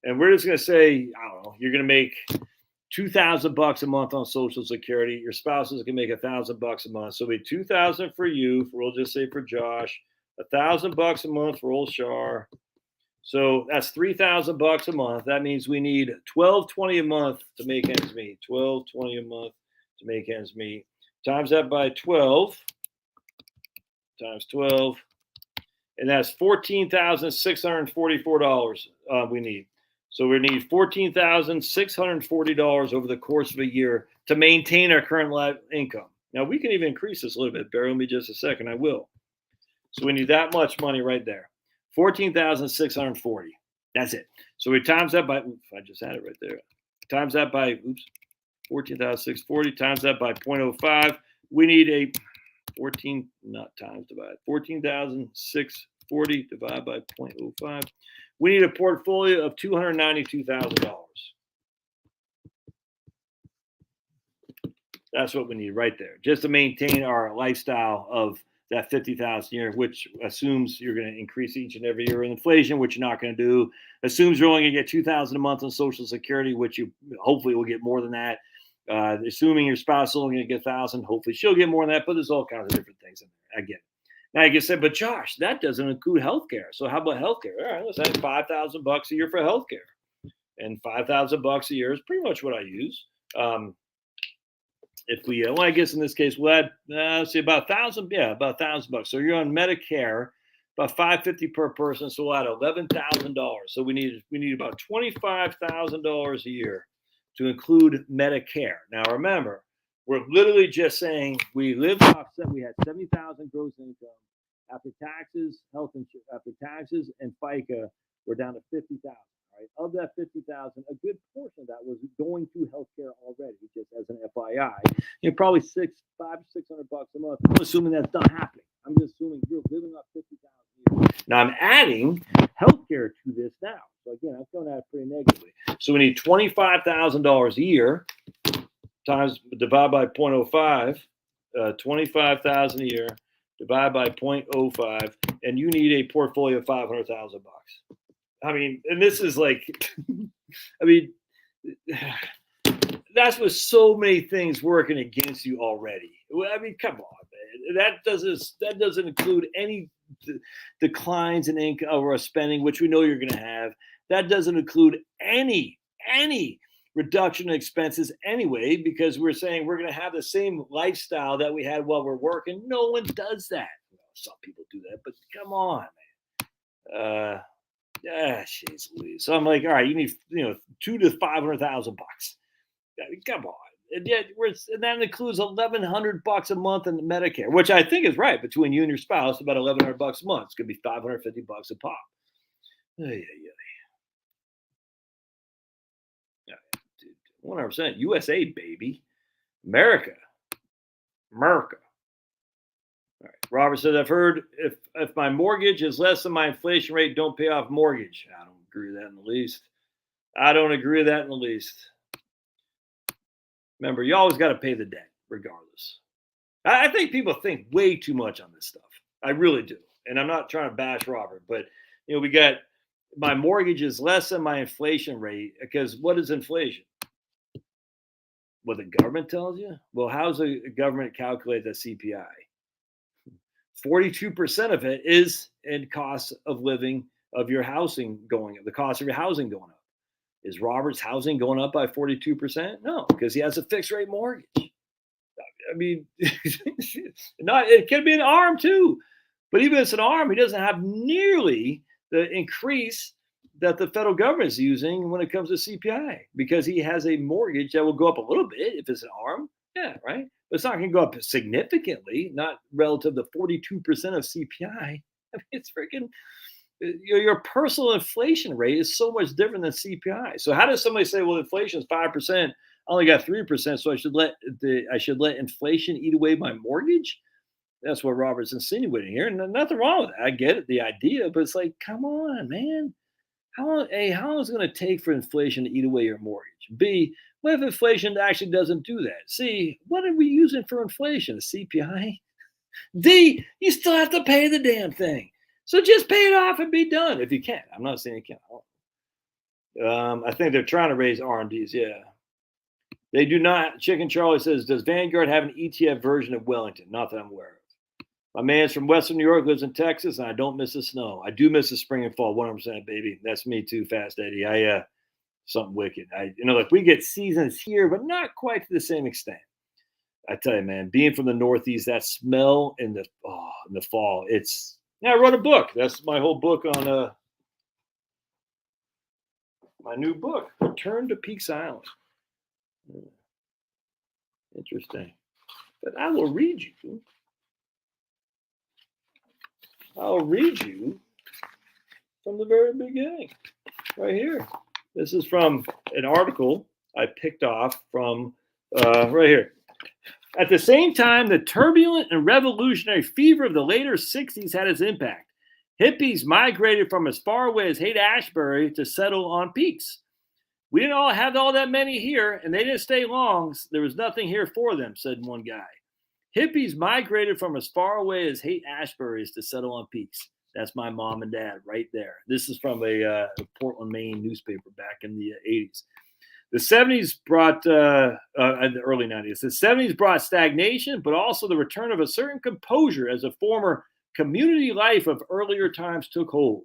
Speaker 1: and we're just going to say, I don't know, you're going to make $2,000 a month on Social Security. Your spouse is going to make $1,000 a month. So it'll be $2,000 for you. We'll just say for Josh, $1,000 a month for old Shar. So that's $3,000 a month. That means we need $1,220 a month to make ends meet. $1,220 a month to make ends meet. Times that by 12. Times 12. And that's $14,644 we need. So we need $14,640 over the course of a year to maintain our current income. Now, we can even increase this a little bit. Bear with me just a second. I will. So we need that much money right there. 14,640. That's it. So we times that by, oops, I just had it right there. Times that by, 14,640 times that by 0.05. We need a 14, not times divided, 14,640 divided by 0.05. We need a portfolio of $292,000. That's what we need right there, just to maintain our lifestyle of that 50,000 a year, which assumes you're going to increase each and every year in inflation, which you're not going to do. Assumes you're only going to get $2,000 a month on Social Security, which you hopefully will get more than that. Assuming your spouse is only going to get $1,000, hopefully she'll get more than that. But there's all kinds of different things in there. I get it. Now you can say, but Josh, that doesn't include healthcare. So how about healthcare? All right, let's add $5,000 a year for healthcare, and $5,000 a year is pretty much what I use. If we, well, I guess in this case, we'll add, let's see, about $1,000, yeah, about $1,000. So you're on Medicare, about $550 per person. So we'll add $11,000. So we need about $25,000 a year to include Medicare. Now remember, we're literally just saying we lived off, we had 70,000 gross income after taxes, health insurance, after taxes and FICA, we're down to 50,000. Right? Of that 50,000, a good portion of that was going to healthcare already, just as an FYI. Probably $600 a month. I'm assuming that's not happening. I'm just assuming you're living off 50,000 a year. Now I'm adding healthcare to this now. So again, I'm going at it pretty negatively. So we need $25,000 a year times divided by 0.05. 25,000 a year divided by 0.05, and you need a portfolio of $500,000. I mean, and this is like, I mean, that's with so many things working against you already. I mean, come on, man. That doesn't include any declines in income or spending, which we know you're going to have. That doesn't include any reduction in expenses anyway, because we're saying we're going to have the same lifestyle that we had while we're working. No one does that. Some people do that, but come on, man. Jeez Louise. So I'm like, all right, you need $200,000 to $500,000. Come on. And yet and that includes $1,100 a month in Medicare, which I think is right between you and your spouse, about $1,100 a month. It's gonna be $550 a pop. Yeah. 100% USA, baby. America. All right. Robert says, I've heard if my mortgage is less than my inflation rate, don't pay off mortgage. I don't agree with that in the least. Remember, you always got to pay the debt, regardless. I think people think way too much on this stuff. I really do. And I'm not trying to bash Robert, but we got my mortgage is less than my inflation rate, because what is inflation? What the government tells you? Well, how's the government calculate the CPI? 42% of it is in cost of living of your housing going up, the cost of your housing going up. Is Robert's housing going up by 42%? No, because he has a fixed rate mortgage. I mean, it can be an ARM too, but even if it's an ARM, he doesn't have nearly the increase that the federal government is using when it comes to CPI, because he has a mortgage that will go up a little bit if it's an ARM. Yeah, right. But it's not going to go up significantly, not relative to 42% of CPI. I mean, it's freaking, your personal inflation rate is so much different than CPI. So how does somebody say, well, inflation is 5%, I only got 3%, so I should let inflation eat away my mortgage? That's what Robert's insinuating here. And nothing wrong with that. I get it, the idea, but it's like, come on, man. How long is it going to take for inflation to eat away your mortgage? B, what if inflation actually doesn't do that? C, what are we using for inflation? A CPI? D, you still have to pay the damn thing. So just pay it off and be done if you can. I'm not saying you can't. I think they're trying to raise R&Ds. Yeah. They do not. Chicken Charlie says, does Vanguard have an ETF version of Wellington? Not that I'm aware of. My man's from Western New York, lives in Texas, and I don't miss the snow. I do miss the spring and fall, 100%, baby. That's me too, Fast Eddie. Something wicked. Like we get seasons here, but not quite to the same extent. I tell you, man, being from the Northeast, that smell in the fall, I wrote a book. That's my whole book on my new book, Return to Peaks Island. Interesting. But I will read you. I'll read you from the very beginning, right here. This is from an article I picked off from right here. At the same time, the turbulent and revolutionary fever of the later 60s had its impact. Hippies migrated from as far away as Haight-Ashbury to settle on peaks. We didn't all have all that many here, and they didn't stay long. There was nothing here for them, said one guy. Hippies migrated from as far away as Haight-Ashbury to settle on peaks. That's my mom and dad right there. This is from a Portland, Maine newspaper back in the 80s. The 70s brought, in the early 90s, the 70s brought stagnation, but also the return of a certain composure as a former community life of earlier times took hold.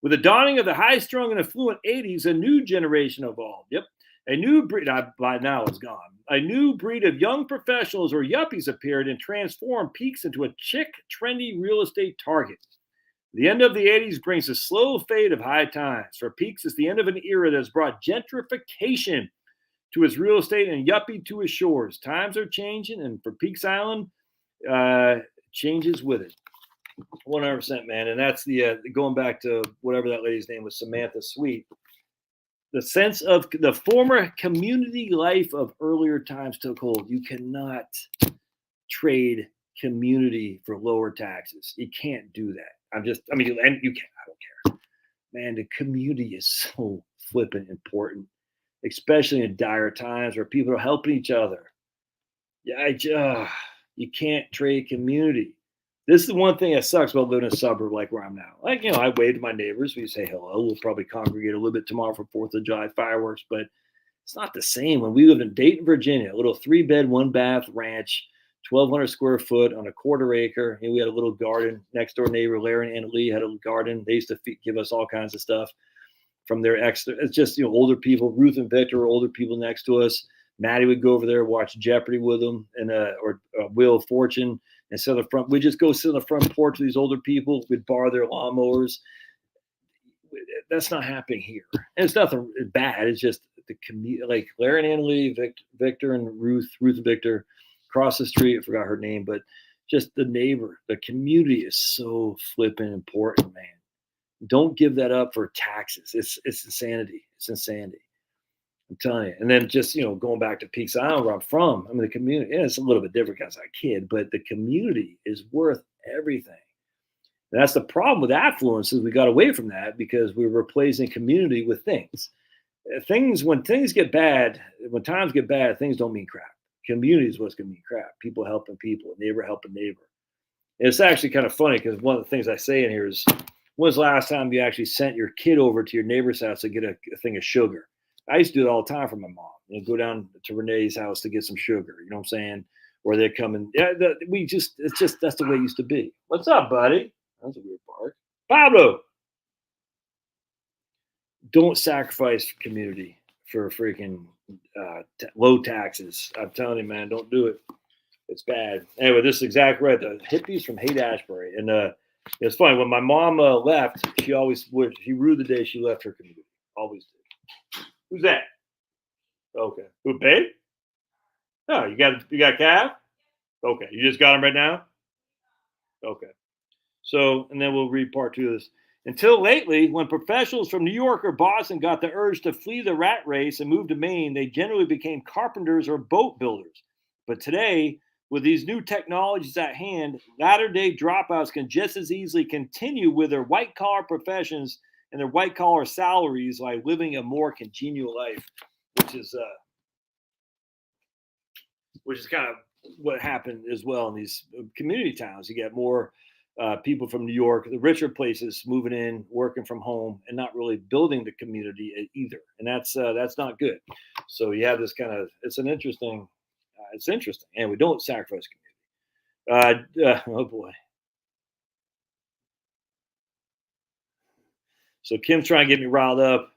Speaker 1: With the dawning of the high-strung and affluent 80s, a new generation evolved. Yep. A new breed, by now it's gone. A new breed of young professionals or yuppies appeared and transformed Peaks into a chic, trendy real estate target. The end of the 80s brings a slow fade of high times. For Peaks, it's the end of an era that has brought gentrification to its real estate and yuppie to its shores. Times are changing, and for Peaks Island, changes with it. 100%, man. And that's the going back to whatever that lady's name was, Samantha Sweet. The sense of the former community life of earlier times took hold. You cannot trade community for lower taxes. You can't do that. And you can, I don't care. Man, the community is so flippant important, especially in dire times where people are helping each other. Yeah, you can't trade community. This is the one thing that sucks about living in a suburb like where I'm now. Like, I wave to my neighbors. We say hello. We'll probably congregate a little bit tomorrow for 4th of July fireworks, but it's not the same. When we lived in Dayton, Virginia, a little 3-bed, 1-bath ranch, 1,200 square foot on a quarter acre. And we had a little garden. Next door neighbor, Larry and Anna Lee, had a little garden. They used to give us all kinds of stuff from their extra. It's just, older people. Ruth and Victor were older people next to us. Maddie would go over there, watch Jeopardy with them, and or Wheel of Fortune. And sit on the front. We'd just go sit on the front porch with these older people. We'd borrow their lawnmowers. That's not happening here. And it's nothing bad. It's just the community, like Larry and Anna Lee, Victor and Ruth and Victor, across the street. I forgot her name, but just the neighbor, the community is so flipping important, man. Don't give that up for taxes. It's insanity. It's insanity. I'm telling you. And then just, going back to Peaks Island where I'm from, the community, it's a little bit different because I'm a kid, but the community is worth everything. And that's the problem with affluence is we got away from that because we're replacing community with things. When things get bad, when times get bad, things don't mean crap. Community is what's going to mean crap. People helping people, neighbor helping neighbor. And it's actually kind of funny because one of the things I say in here is, when's the last time you actually sent your kid over to your neighbor's house to get a thing of sugar? I used to do it all the time for my mom. Go down to Renee's house to get some sugar. You know what I'm saying? Or they're coming. Yeah, that's the way it used to be. What's up, buddy? That's a weird bark. Pablo. Don't sacrifice community for freaking low taxes. I'm telling you, man, don't do it. It's bad. Anyway, this is exactly right. The hippies from Haight-Ashbury. And it's funny. When my mom left, she always would. She ruled the day she left her community. Always did. Who's that? Okay. Who, babe? Oh, you got calf? Okay. You just got him right now? Okay. So, and then we'll read part 2 of this. Until lately, when professionals from New York or Boston got the urge to flee the rat race and move to Maine, they generally became carpenters or boat builders. But today, with these new technologies at hand, latter-day dropouts can just as easily continue with their white-collar professions and their white-collar salaries by living a more congenial life, which is kind of what happened as well in these community towns. You get more people from New York, the richer places, moving in, working from home, and not really building the community either. And that's not good. So you have this kind of, it's interesting, and we don't sacrifice community. Oh boy. So Kim's trying to get me riled up.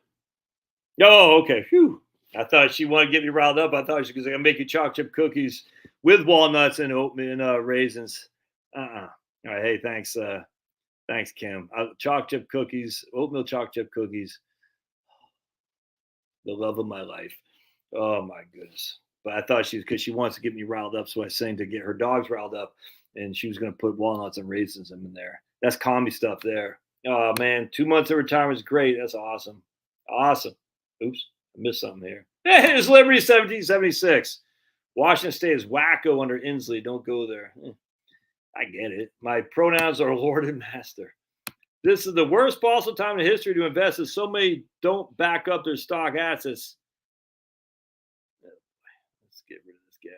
Speaker 1: Oh, okay. Phew. I thought she wanted to get me riled up. I thought she was going to make you chocolate chip cookies with walnuts and oatmeal and raisins. All right. Hey, thanks. Thanks, Kim. Chocolate chip cookies, oatmeal chocolate chip cookies. The love of my life. Oh my goodness. But I thought because she wants to get me riled up. So I was saying to get her dogs riled up. and she was going to put walnuts and raisins in there. That's comedy stuff there. Oh man, 2 months of retirement is great. That's awesome. Awesome. Oops, I missed something here. Hey, it's Liberty 1776. Washington State is wacko under Inslee. Don't go there. I get it. My pronouns are Lord and Master. This is the worst possible time in history to invest, as so many don't back up their stock assets. Let's get rid of this guy.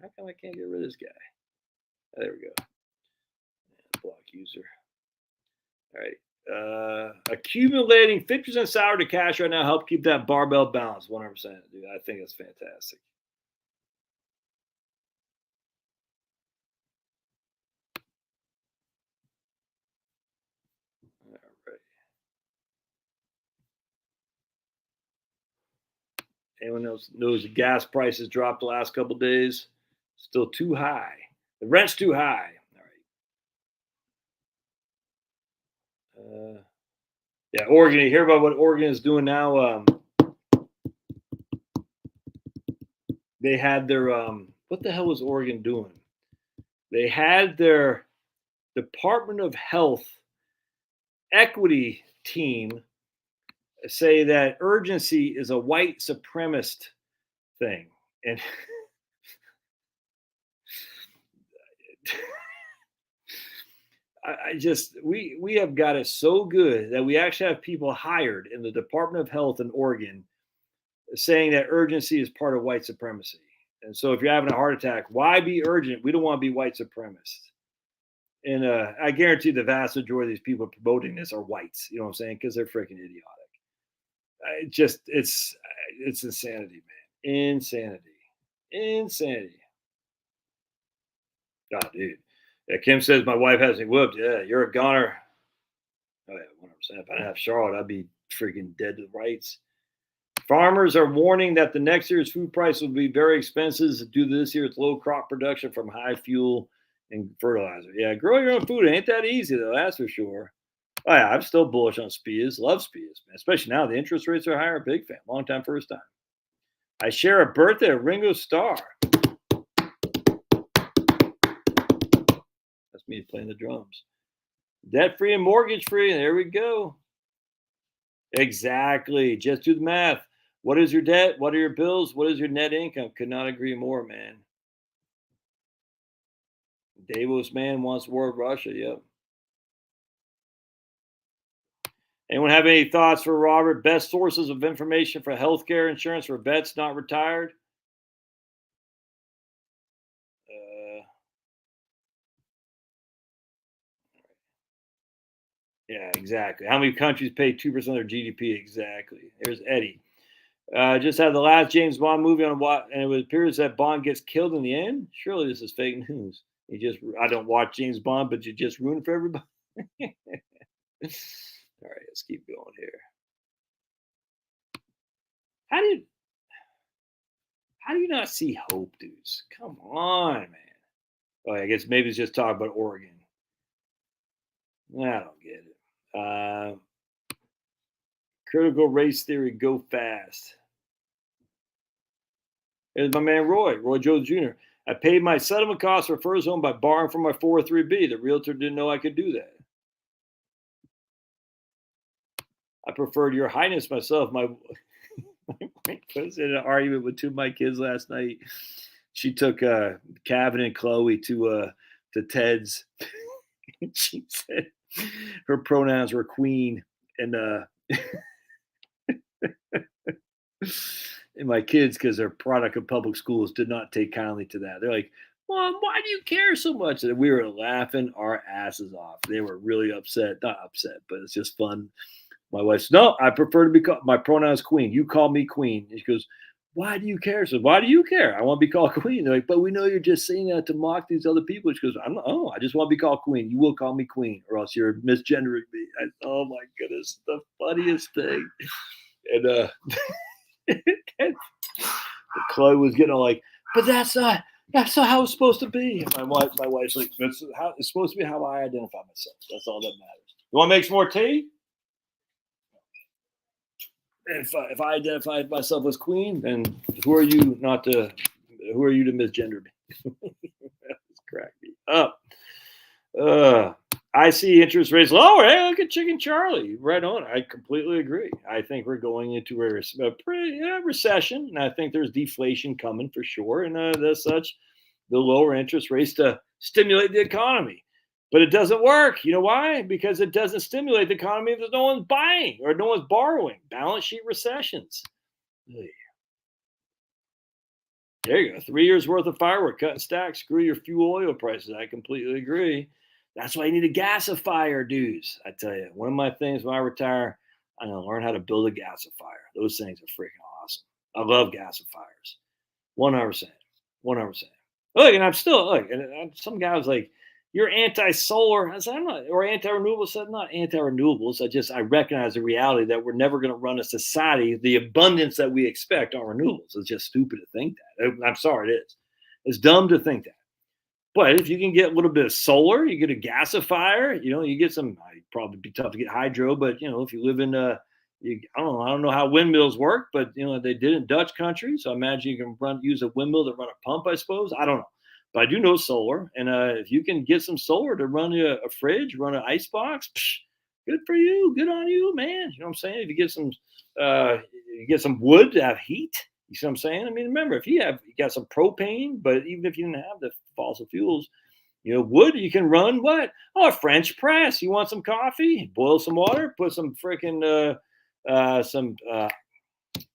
Speaker 1: How come I can't get rid of this guy? There we go. Block user. All right. Accumulating 50% salary to cash right now help keep that barbell balanced. 100%. Dude, I think it's fantastic. All right. Anyone else knows the gas prices dropped the last couple of days? Still too high. The rent's too high. All right. Yeah, Oregon. You hear about what Oregon is doing now? They had their what the hell was Oregon doing? They had their Department of Health equity team say that urgency is a white supremacist thing, and I just we have got it so good that we actually have people hired in the Department of Health in Oregon saying that urgency is part of white supremacy. And so if you're having a heart attack, why be urgent? We don't want to be white supremacists. And I guarantee the vast majority of these people promoting this are whites. You know what I'm saying? Because they're freaking idiotic. It's insanity, man. Insanity. God, dude. Yeah, Kim says my wife has me whooped. Yeah, you're a goner. Oh yeah, 100%. If I didn't have Charlotte, I'd be freaking dead to rights. Farmers are warning that the next year's food price will be very expensive due to this year's low crop production from high fuel and fertilizer. Yeah, grow your own food ain't that easy though. That's for sure. Oh yeah, I'm still bullish on Spias. Love Spias, man. Especially now the interest rates are higher. Big fan. Long time, first time. I share a birthday of Ringo Starr. That's me playing the drums. Debt free and mortgage free. There we go. Exactly. Just do the math. What is your debt? What are your bills? What is your net income? Could not agree more, man. Davos man wants war with Russia. Yep. Anyone have any thoughts for Robert? Best sources of information for healthcare insurance for vets not retired? Yeah, exactly. How many countries pay 2% of their GDP? Exactly. There's Eddie. Just had the last James Bond movie on what, and it appears that Bond gets killed in the end. Surely this is fake news. I don't watch James Bond, but you just ruined for everybody. All right, let's keep going here. How do you not see hope, dudes? Come on, man. Oh, I guess maybe it's just talk about Oregon. I don't get it. Critical race theory, go fast. Here's my man Roy Jones Jr. I paid my settlement costs for first home by borrowing from my 403B. The realtor didn't know I could do that. I preferred your highness myself. My wife was in an argument with two of my kids last night. She took Kevin and Chloe to Ted's. She said her pronouns were queen, and and my kids, because they're product of public schools, did not take kindly to that. They're like, Mom, why do you care so much? And we were laughing our asses off. They were really upset. Not upset, but it's just fun. My wife said, no, I prefer to be called, my pronouns queen. You call me queen. And she goes, why do you care? So why do you care? I want to be called queen. They're like, but we know you're just saying that to mock these other people. She goes, I just want to be called queen. You will call me queen, or else you're misgendering me. Oh my goodness, the funniest thing. And Chloe was getting all like, but that's not how it's supposed to be. And my wife's like, it's supposed to be how I identify myself. That's all that matters. You want to make some more tea? If I identify myself as queen, then who are you to misgender me? That's cracky. up. Uh, I see interest rates lower. Hey, look at Chicken Charlie. Right on. I completely agree. I think we're going into a pretty recession, and I think there's deflation coming for sure. And as such, the lower interest rates to stimulate the economy. But it doesn't work. You know why? Because it doesn't stimulate the economy if there's no one's buying or no one's borrowing. Balance sheet recessions. There you go. 3 years worth of firework, cut and stack. Screw your fuel oil prices. I completely agree. That's why you need a gasifier, dudes. I tell you, one of my things when I retire, I'm going to learn how to build a gasifier. Those things are freaking awesome. I love gasifiers. 100%. 100%. Look, and I'm still, look, and some guy was like, you're anti-solar. I said, I'm not, or anti-renewables. I said, I'm not anti-renewables. I recognize the reality that we're never going to run a society, the abundance that we expect on renewables. It's just stupid to think that. I'm sorry, it is. It's dumb to think that. But if you can get a little bit of solar, you get a gasifier, you get some, it'd probably be tough to get hydro, but if you live in I don't know how windmills work, but they did in Dutch country. So I imagine you can use a windmill to run a pump, I suppose. I don't know. But I do know solar. And if you can get some solar to run a fridge, run an ice box, good for you. Good on you, man. You know what I'm saying? If you get some wood to have heat, you see what I'm saying? I mean, remember, if you got some propane, but even if you didn't have the fossil fuels, wood, you can run what? Oh, a French press. You want some coffee? Boil some water, put some freaking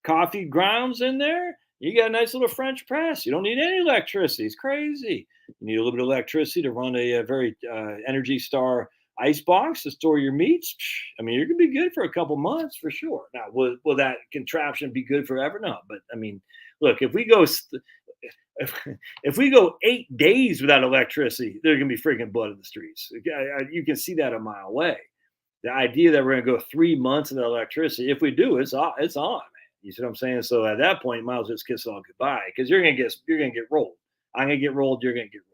Speaker 1: coffee grounds in there. You got a nice little French press. You don't need any electricity. It's crazy. You need a little bit of electricity to run a very Energy Star ice box to store your meats. I mean, you're gonna be good for a couple months for sure. Now, will that contraption be good forever? No, but I mean, look, if we go if we go 8 days without electricity, there's gonna be freaking blood in the streets. You can see that a mile away. The idea that we're gonna go 3 months without electricity, if we do, it's on, man. You see what I'm saying? So at that point, you might as well just kiss it all goodbye because you're gonna get rolled. I'm gonna get rolled. You're gonna get rolled.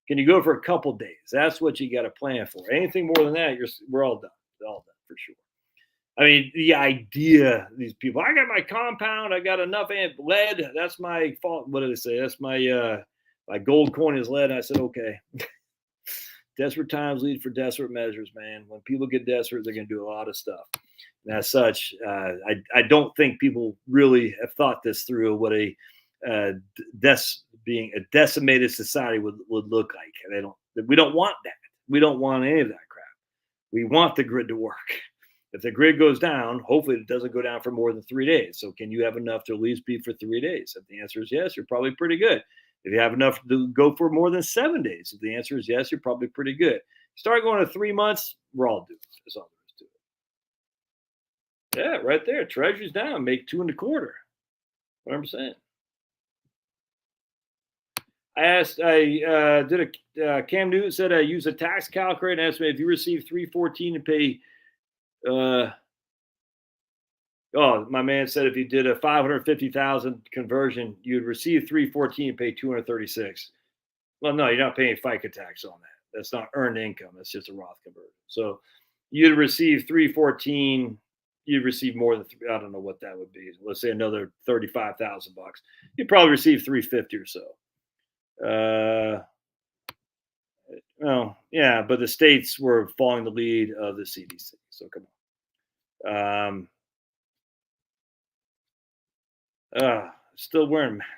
Speaker 1: Can you go for a couple days? That's what you got to plan for. Anything more than that, we're all done. All done for sure. I mean, the idea, these people, I got my compound, I got enough lead. That's my fault. What did they say? That's my gold coin is lead. And I said, okay. Desperate times lead for desperate measures, man. When people get desperate, they're going to do a lot of stuff. And as such, I don't think people really have thought this through, what being a decimated society would look like. We don't want that. We don't want any of that crap. We want the grid to work. If the grid goes down, hopefully it doesn't go down for more than 3 days. So can you have enough to at least be for 3 days? If the answer is yes, you're probably pretty good. If you have enough to go for more than 7 days, if the answer is yes, you're probably pretty good. Start going to 3 months, we're all doomed. That's all there is to it. Yeah, right there. Treasury's down, make 2.25. 100%. I did Cam Newton said I use a tax calculator and estimate if you receive 314 and pay. My man said if you did a 550,000 conversion, you'd receive 314 and pay 236. Well, no, you're not paying FICA tax on that. That's not earned income. That's just a Roth conversion. So you'd receive 314. You'd receive more than I don't know what that would be. Let's say another $35,000. You'd probably receive 350 or so. Well, yeah, but the states were following the lead of the CDC. So come on. Still wearing masks.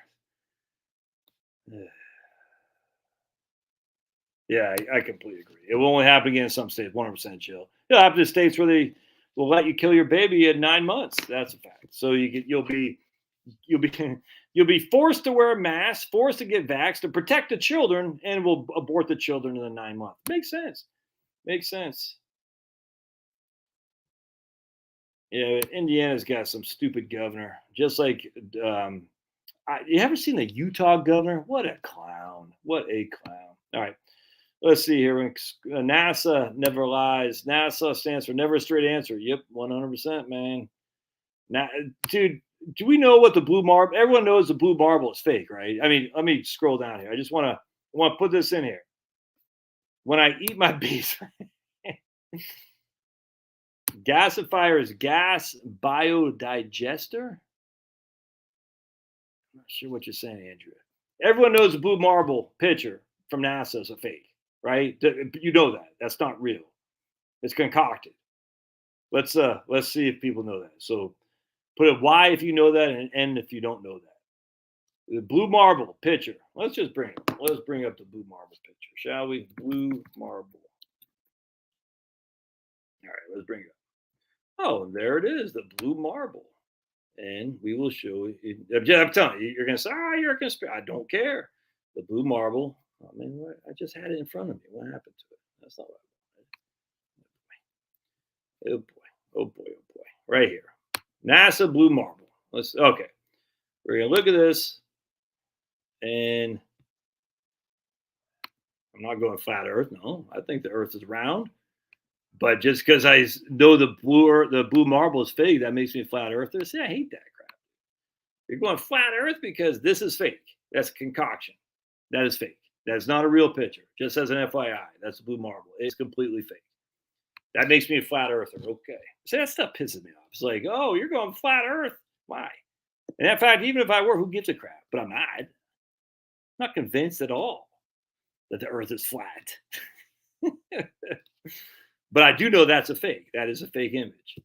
Speaker 1: Yeah, I completely agree. It will only happen again in some states, 100% chill. It'll happen to states where they will let you kill your baby at 9 months. That's a fact. So you'll be forced to wear a mask, forced to get vaxxed to protect the children, and will abort the children in the 9 months. Makes sense. Makes sense. Yeah, Indiana's got some stupid governor. Just like, you ever seen the Utah governor? What a clown. What a clown. All right. Let's see here. NASA never lies. NASA stands for never a straight answer. Yep, 100%, man. Now, dude, do we know what the blue marble? Everyone knows the blue marble is fake, right? I mean, let me scroll down here. I just want to put this in here. When I eat my beef, gasifier is gas biodigester. I'm not sure what you're saying, Andrea. Everyone knows the blue marble picture from NASA is a fake. right? You know that. That's not real. It's concocted. Let's see if people know that. So put a Y if you know that and an N if you don't know that. The blue marble picture. Let's bring up the blue marble picture, shall we? Blue marble. All right, let's bring it up. Oh, there it is, the blue marble. And we will show you. I'm telling you, you're going to say, you're a conspiracy. I don't care. The blue marble. I mean, I just had it in front of me. What happened to it? That's not what I wanted. Oh boy. Oh boy. Oh boy. Right here. NASA blue marble. Okay. We're going to look at this. And I'm not going flat Earth. No, I think the Earth is round. But just because I know the blue marble is fake, that makes me a flat earther. See, I hate that crap. You're going flat Earth because this is fake. That's concoction. That is fake. That's not a real picture. Just as an FYI, that's a blue marble. It's completely fake. That makes me a flat earther. Okay. See, that stuff pisses me off. It's like, oh, you're going flat Earth. Why? And in fact, even if I were, who gives a crap? But I'm not convinced at all that the Earth is flat. But I do know that's a fake. That is a fake image.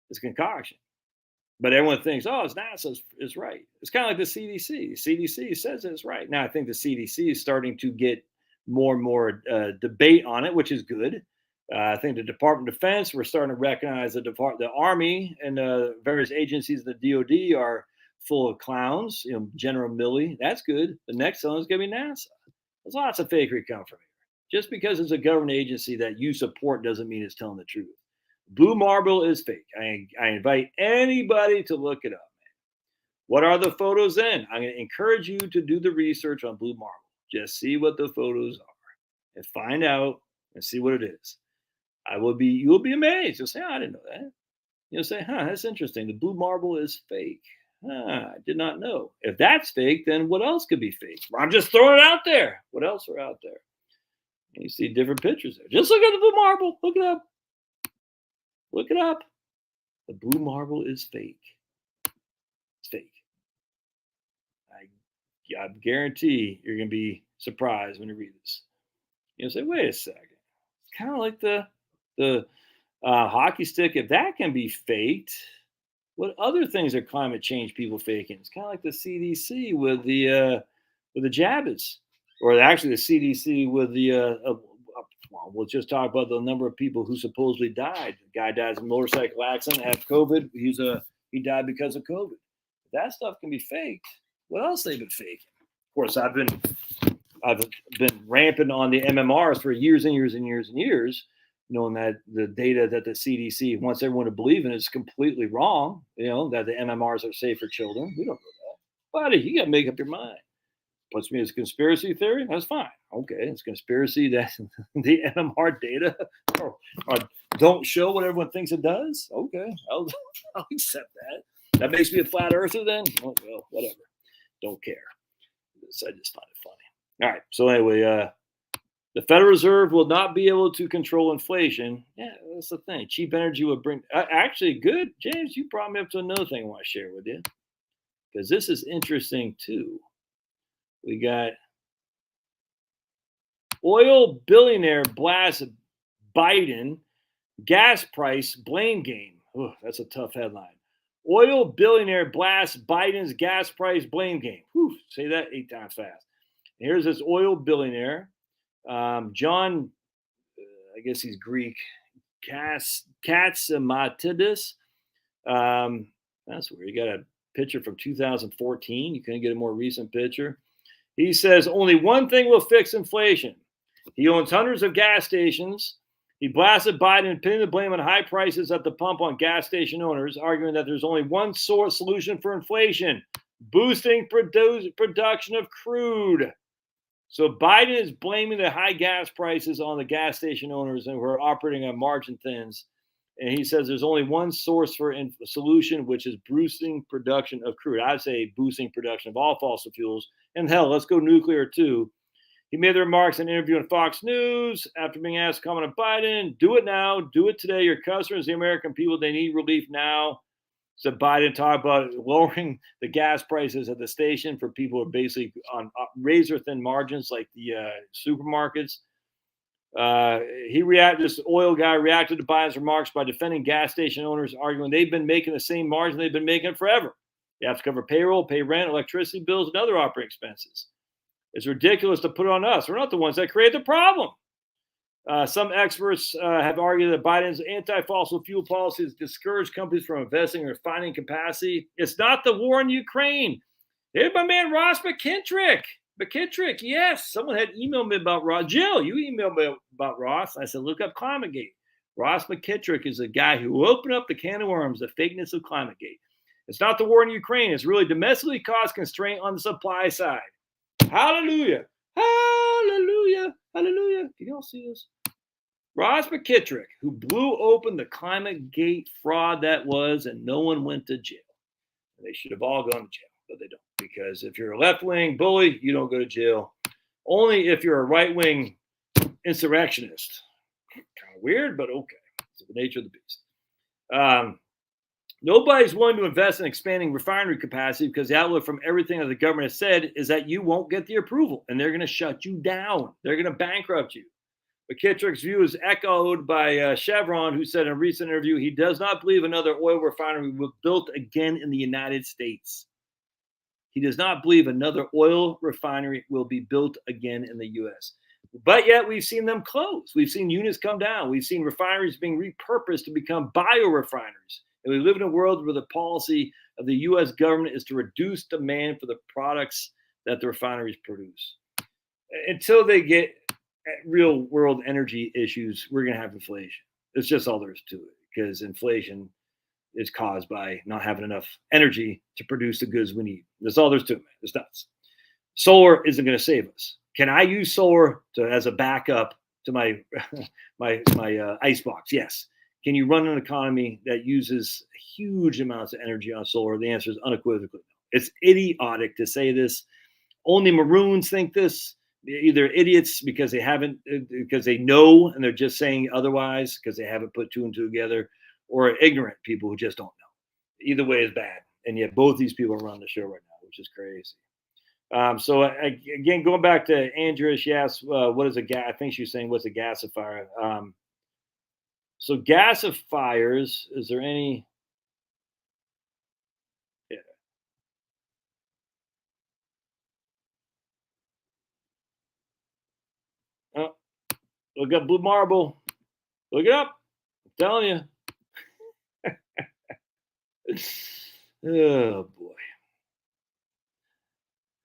Speaker 1: It's concoction. But everyone thinks, oh, it's NASA is right. It's kind of like the CDC. CDC says it's right. Now, I think the CDC is starting to get more and more debate on it, which is good. I think the Department of Defense, we're starting to recognize the Army and various agencies of the DOD are full of clowns. General Milley, that's good. The next one is going to be NASA. There's lots of fakery coming from here. Just because it's a government agency that you support doesn't mean it's telling the truth. Blue marble is fake. I invite anybody to look it up, man. What are the photos then? I'm going to encourage you to do the research on blue marble. Just see what the photos are and find out and see what it is. You'll be amazed. You'll say, I didn't know that. You'll say, that's interesting. The blue marble is fake. I did not know. If that's fake, then what else could be fake? I'm just throwing it out there. What else are out there? And you see different pictures there. Just look at the blue marble. Look it up. Look it up. The blue marble is fake. It's fake. I guarantee you're going to be surprised when you read this. You'll say, wait a second. It's kind of like the hockey stick. If that can be faked, what other things are climate change people faking? It's kind of like the CDC with the jabbers. Or actually the CDC with we'll just talk about the number of people who supposedly died. The guy dies in a motorcycle accident, had COVID. He died because of COVID. If that stuff can be faked. What else they've been faking? Of course, I've been rampant on the MMRs for years and years and years and years, knowing that the data that the CDC wants everyone to believe in is completely wrong. That the MMRs are safe for children. We don't know that. Buddy, you got to make up your mind. Puts me as a conspiracy theory. That's fine. Okay, it's conspiracy that the MMR data or don't show what everyone thinks it does. Okay, I'll accept that. That makes me a flat earther then? Oh, well, whatever. Don't care. I just find it funny. All right. So anyway, the Federal Reserve will not be able to control inflation. Yeah, that's the thing. Cheap energy would bring. Actually, good, James. You brought me up to another thing I want to share with you because this is interesting too. We got oil billionaire blasts Biden, gas price blame game. Oh, that's a tough headline. Oil billionaire blasts Biden's gas price blame game. Whew, say that 8 times fast. Here's this oil billionaire, John, I guess he's Greek, Katsamatidis. That's where you got a picture from 2014. You couldn't get a more recent picture. He says only one thing will fix inflation. He owns hundreds of gas stations. He blasted Biden and pinning the blame on high prices at the pump on gas station owners, arguing that there's only one solution for inflation: boosting production of crude. So Biden is blaming the high gas prices on the gas station owners and who are operating on margin thins. And he says there's only one source for solution, which is boosting production of crude. I'd say boosting production of all fossil fuels. And hell, let's go nuclear too. He made the remarks in an interview on Fox News after being asked to comment on Biden. Do it now. Do it today. Your customers, the American people, they need relief now. So Biden talked about lowering the gas prices at the station for people who are basically on razor thin margins like the supermarkets. This oil guy reacted to Biden's remarks by defending gas station owners, arguing they've been making the same margin they've been making forever. You have to cover payroll, pay rent, electricity bills, and other operating expenses. It's ridiculous to put it on us. We're not the ones that create the problem. Some experts have argued that Biden's anti-fossil fuel policies discourage companies from investing in refining capacity. It's not the war in Ukraine. Here's my man Ross McKittrick. McKittrick, yes. Someone had emailed me about Ross. Jill, you emailed me about Ross. I said, look up ClimateGate. Ross McKittrick is a guy who opened up the can of worms, the fakeness of ClimateGate. It's not the war in Ukraine. It's really domestically caused constraint on the supply side. Hallelujah. Hallelujah. Hallelujah. Can you all see this? Ross McKittrick, who blew open the ClimateGate fraud that was, and no one went to jail. They should have all gone to jail, but they don't. Because if you're a left-wing bully, you don't go to jail. Only if you're a right-wing insurrectionist. Kind of weird, but okay. It's the nature of the beast. Nobody's willing to invest in expanding refinery capacity because the outlook from everything that the government has said is that you won't get the approval, and they're going to shut you down. They're going to bankrupt you. McKittrick's view is echoed by Chevron, who said in a recent interview he does not believe another oil refinery will be built again in the United States. He does not believe another oil refinery will be built again in the U.S. But yet we've seen them close. We've seen units come down. We've seen refineries being repurposed to become biorefineries. And we live in a world where the policy of the U.S. government is to reduce demand for the products that the refineries produce. Until they get real world energy issues, we're going to have inflation. It's just all there is to it, because inflation is caused by not having enough energy to produce the goods we need. That's all there's to it, man. It's nuts. Solar isn't going to save us. Can I use solar as a backup to my icebox? Yes. Can you run an economy that uses huge amounts of energy on solar? The answer is unequivocally no. It's idiotic to say this. Only maroons think this. Either idiots because they know and they're just saying otherwise because they haven't put two and two together, or ignorant people who just don't know. Either way is bad. And yet both these people are running the show right now, which is crazy. So again, going back to Andrea, she asked, what is a gas? I think she was saying, what's a gasifier? So gasifiers, is there any? Yeah. Oh, look up Blue Marble. Look it up. I'm telling you. Oh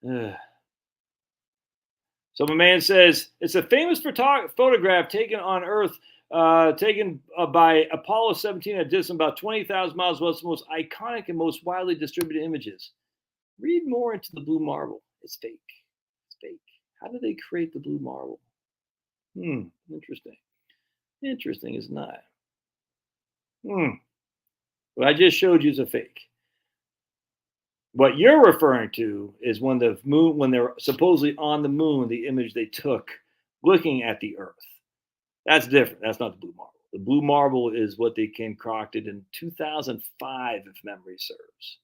Speaker 1: boy. So my man says it's a famous photograph taken on Earth, taken by Apollo 17 at a distance about 20,000 miles west. The most iconic and most widely distributed images. Read more into the Blue Marble. It's fake. It's fake. How did they create the Blue Marble? Interesting. Interesting is not. What I just showed you is a fake. What you're referring to is when the moon, when they're supposedly on the moon, the image they took looking at the Earth. That's different. That's not the Blue Marble. The Blue Marble is what they concocted in 2005, if memory serves.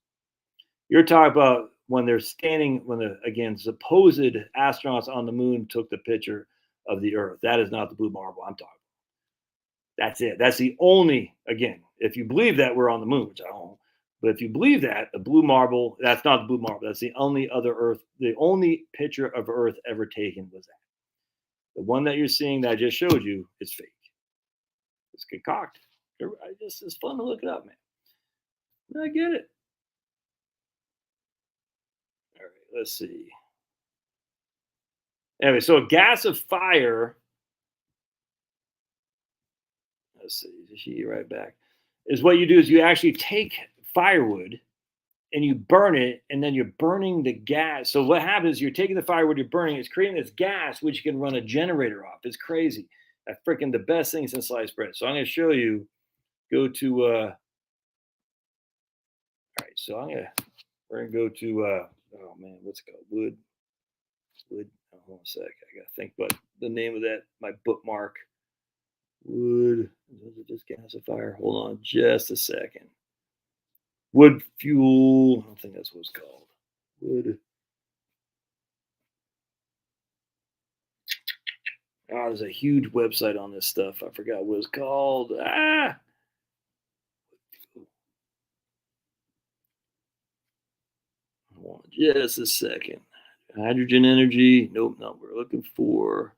Speaker 1: You're talking about when they're standing, when the, again, supposed astronauts on the moon took the picture of the Earth. That is not the Blue Marble I'm talking about. That's it. That's the only, again, if you believe that we're on the moon, which I don't. But if you believe that, the Blue Marble, that's not the Blue Marble. That's the only other Earth, the only picture of Earth ever taken was that. The one that you're seeing that I just showed you is fake. It's concocted. It's fun to look it up, man. I get it. All right, let's see. Anyway, so a gasifier, let's see, she right back, is what you do is you actually take firewood and you burn it, and then you're burning the gas. So what happens is you're taking the firewood, you're burning, it's creating this gas, which you can run a generator off. It's crazy. That's freaking the best thing since sliced bread. So I'm going to show you, go to, all right, so we're going to go to, oh man, what's it called? Wood, oh, hold on a sec. I got to think about the name of that, my bookmark. Wood, is it just gasifier? Hold on just a second. Wood fuel, I don't think that's what it's called. Wood. Oh, there's a huge website on this stuff. I forgot what it's called. Hold on just a second. Hydrogen energy. Nope, no. We're looking for.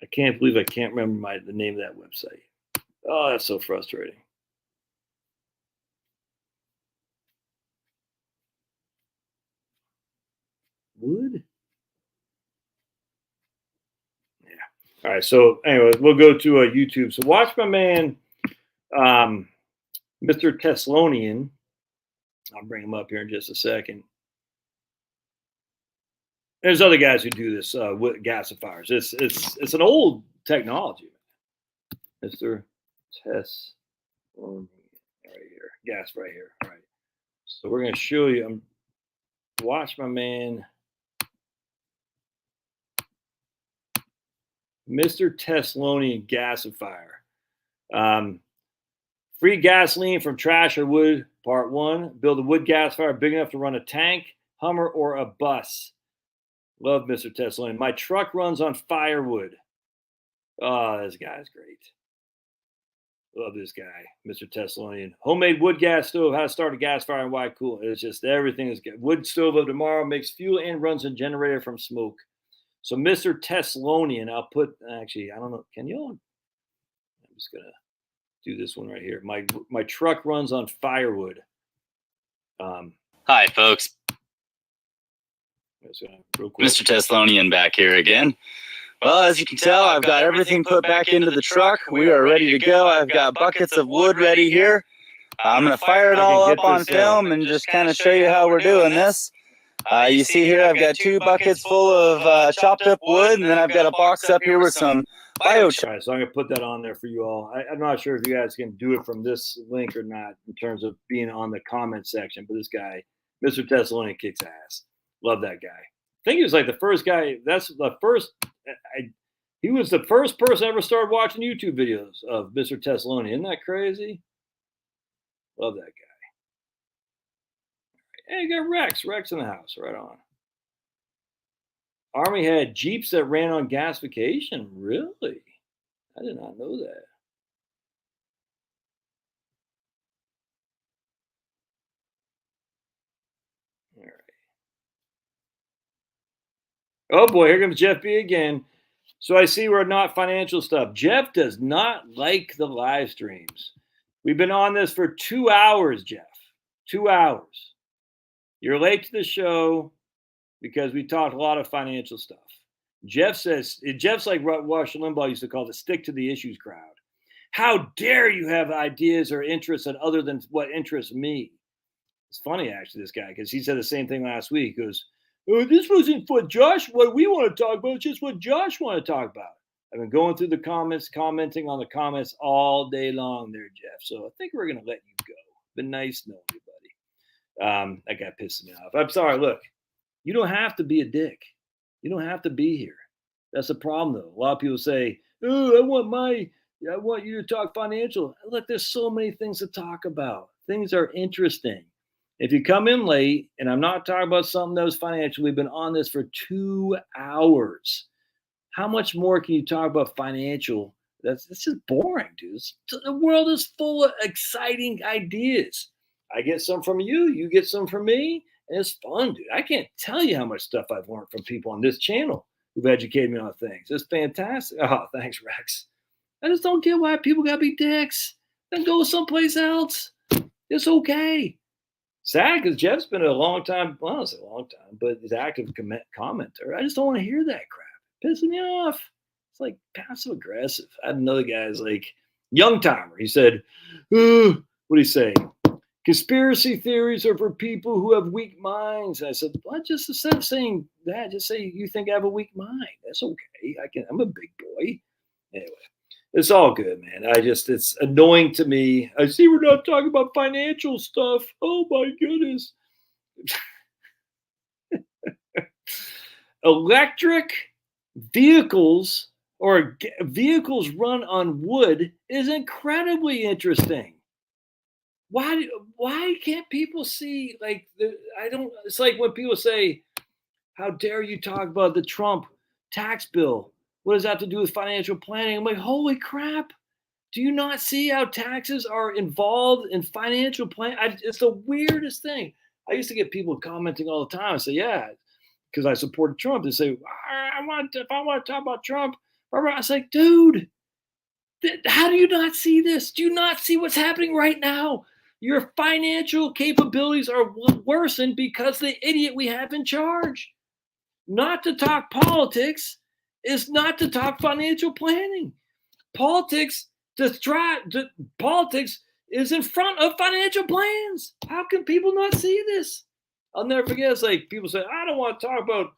Speaker 1: I can't believe I can't remember the name of that website. Oh, that's so frustrating. Wood? Yeah. All right. So, anyways, we'll go to YouTube. So, watch my man, Mr. Teslonian. I'll bring him up here in just a second. There's other guys who do this with gasifiers. It's an old technology, Mr. Teslonian, right here, gas right here. All right. So we're gonna show you. Watch my man, Mr. Teslonian gasifier. Free gasoline from trash or wood, part one. Build a wood gasifier big enough to run a tank, Hummer, or a bus. Love Mr. Teslonian. My truck runs on firewood. Oh, this guy's great. Love this guy, Mr. Teslonian. Homemade wood gas stove, how to start a gas fire and why cool. It's just everything is good. Wood stove of tomorrow makes fuel and runs a generator from smoke. So Mr. Teslonian, I'll put, actually, I don't know, can you? I'm just going to do this one right here. My truck runs on firewood.
Speaker 2: Hi, folks. Mr. Teslonian back here again. Well, as you can tell, I've got everything put back into the truck. We are ready to go. I've got buckets of wood ready here. I'm going to fire it all up on film and just kind of show you how we're doing this. You see here, I've got 2 buckets full of chopped up wood, and then I've got a box up here with some biochar.
Speaker 1: All right, so I'm going to put that on there for you all. I'm not sure if you guys can do it from this link or not in terms of being on the comment section, but this guy, Mr. Teslonian, kicks ass. Love that guy. I think he was like the first guy. That's the first. He was the first person I ever started watching YouTube videos of Mr. Teslonian. Isn't that crazy? Love that guy. Hey, you got Rex. Rex in the house. Right on. Army had Jeeps that ran on gasification. Really? I did not know that. All right. Oh boy, here comes Jeff B again. So I see we're not financial stuff. Jeff does not like the live streams. We've been on this for 2 hours, Jeff. 2 hours. You're late to the show because we talked a lot of financial stuff. Jeff's like what Rush Limbaugh used to call the stick to the issues crowd. How dare you have ideas or interests that other than what interests me? It's funny, actually, this guy, because he said the same thing last week. He goes, oh, this wasn't what Josh, what we want to talk about. It's just what Josh want to talk about. I've been going through the comments, commenting on the comments all day long there, Jeff. So I think we're going to let you go. Been nice knowing you, buddy. That guy pissed me off. I'm sorry. Look, you don't have to be a dick. You don't have to be here. That's the problem, though. A lot of people say, oh, I want you to talk financial. Look, there's so many things to talk about. Things are interesting. If you come in late, and I'm not talking about something that was financial, we've been on this for 2 hours. How much more can you talk about financial? That's just boring, dude. The world is full of exciting ideas. I get some from you, you get some from me, and it's fun, dude. I can't tell you how much stuff I've learned from people on this channel who've educated me on things. It's fantastic. Oh, thanks, Rex. I just don't get why people gotta be dicks. Then go someplace else. It's okay. Sad because Jeff's been a long time, well, not a long time, but he's active commenter. I just don't want to hear that crap. Pissing me off. It's like passive aggressive. I had another guy's like young timer. He said, what do you say? Conspiracy theories are for people who have weak minds. I said, well, just instead of saying that, just say you think I have a weak mind. That's okay. I'm a big boy. Anyway. It's all good, man. It's annoying to me. I see we're not talking about financial stuff. Oh my goodness. Electric vehicles or vehicles run on wood is incredibly interesting. Why can't people see it's like when people say, How dare you talk about the Trump tax bill? What does that have to do with financial planning? I'm like, holy crap. Do you not see how taxes are involved in financial planning? It's the weirdest thing. I used to get people commenting all the time and say, yeah, because I supported Trump. They say, if I want to talk about Trump, I was like, dude, how do you not see this? Do you not see what's happening right now? Your financial capabilities are worsened because the idiot we have in charge. Not to talk politics is not to talk financial planning. Politics politics is in front of financial plans. How can people not see this? I'll never forget. It's like people say, I don't want to talk about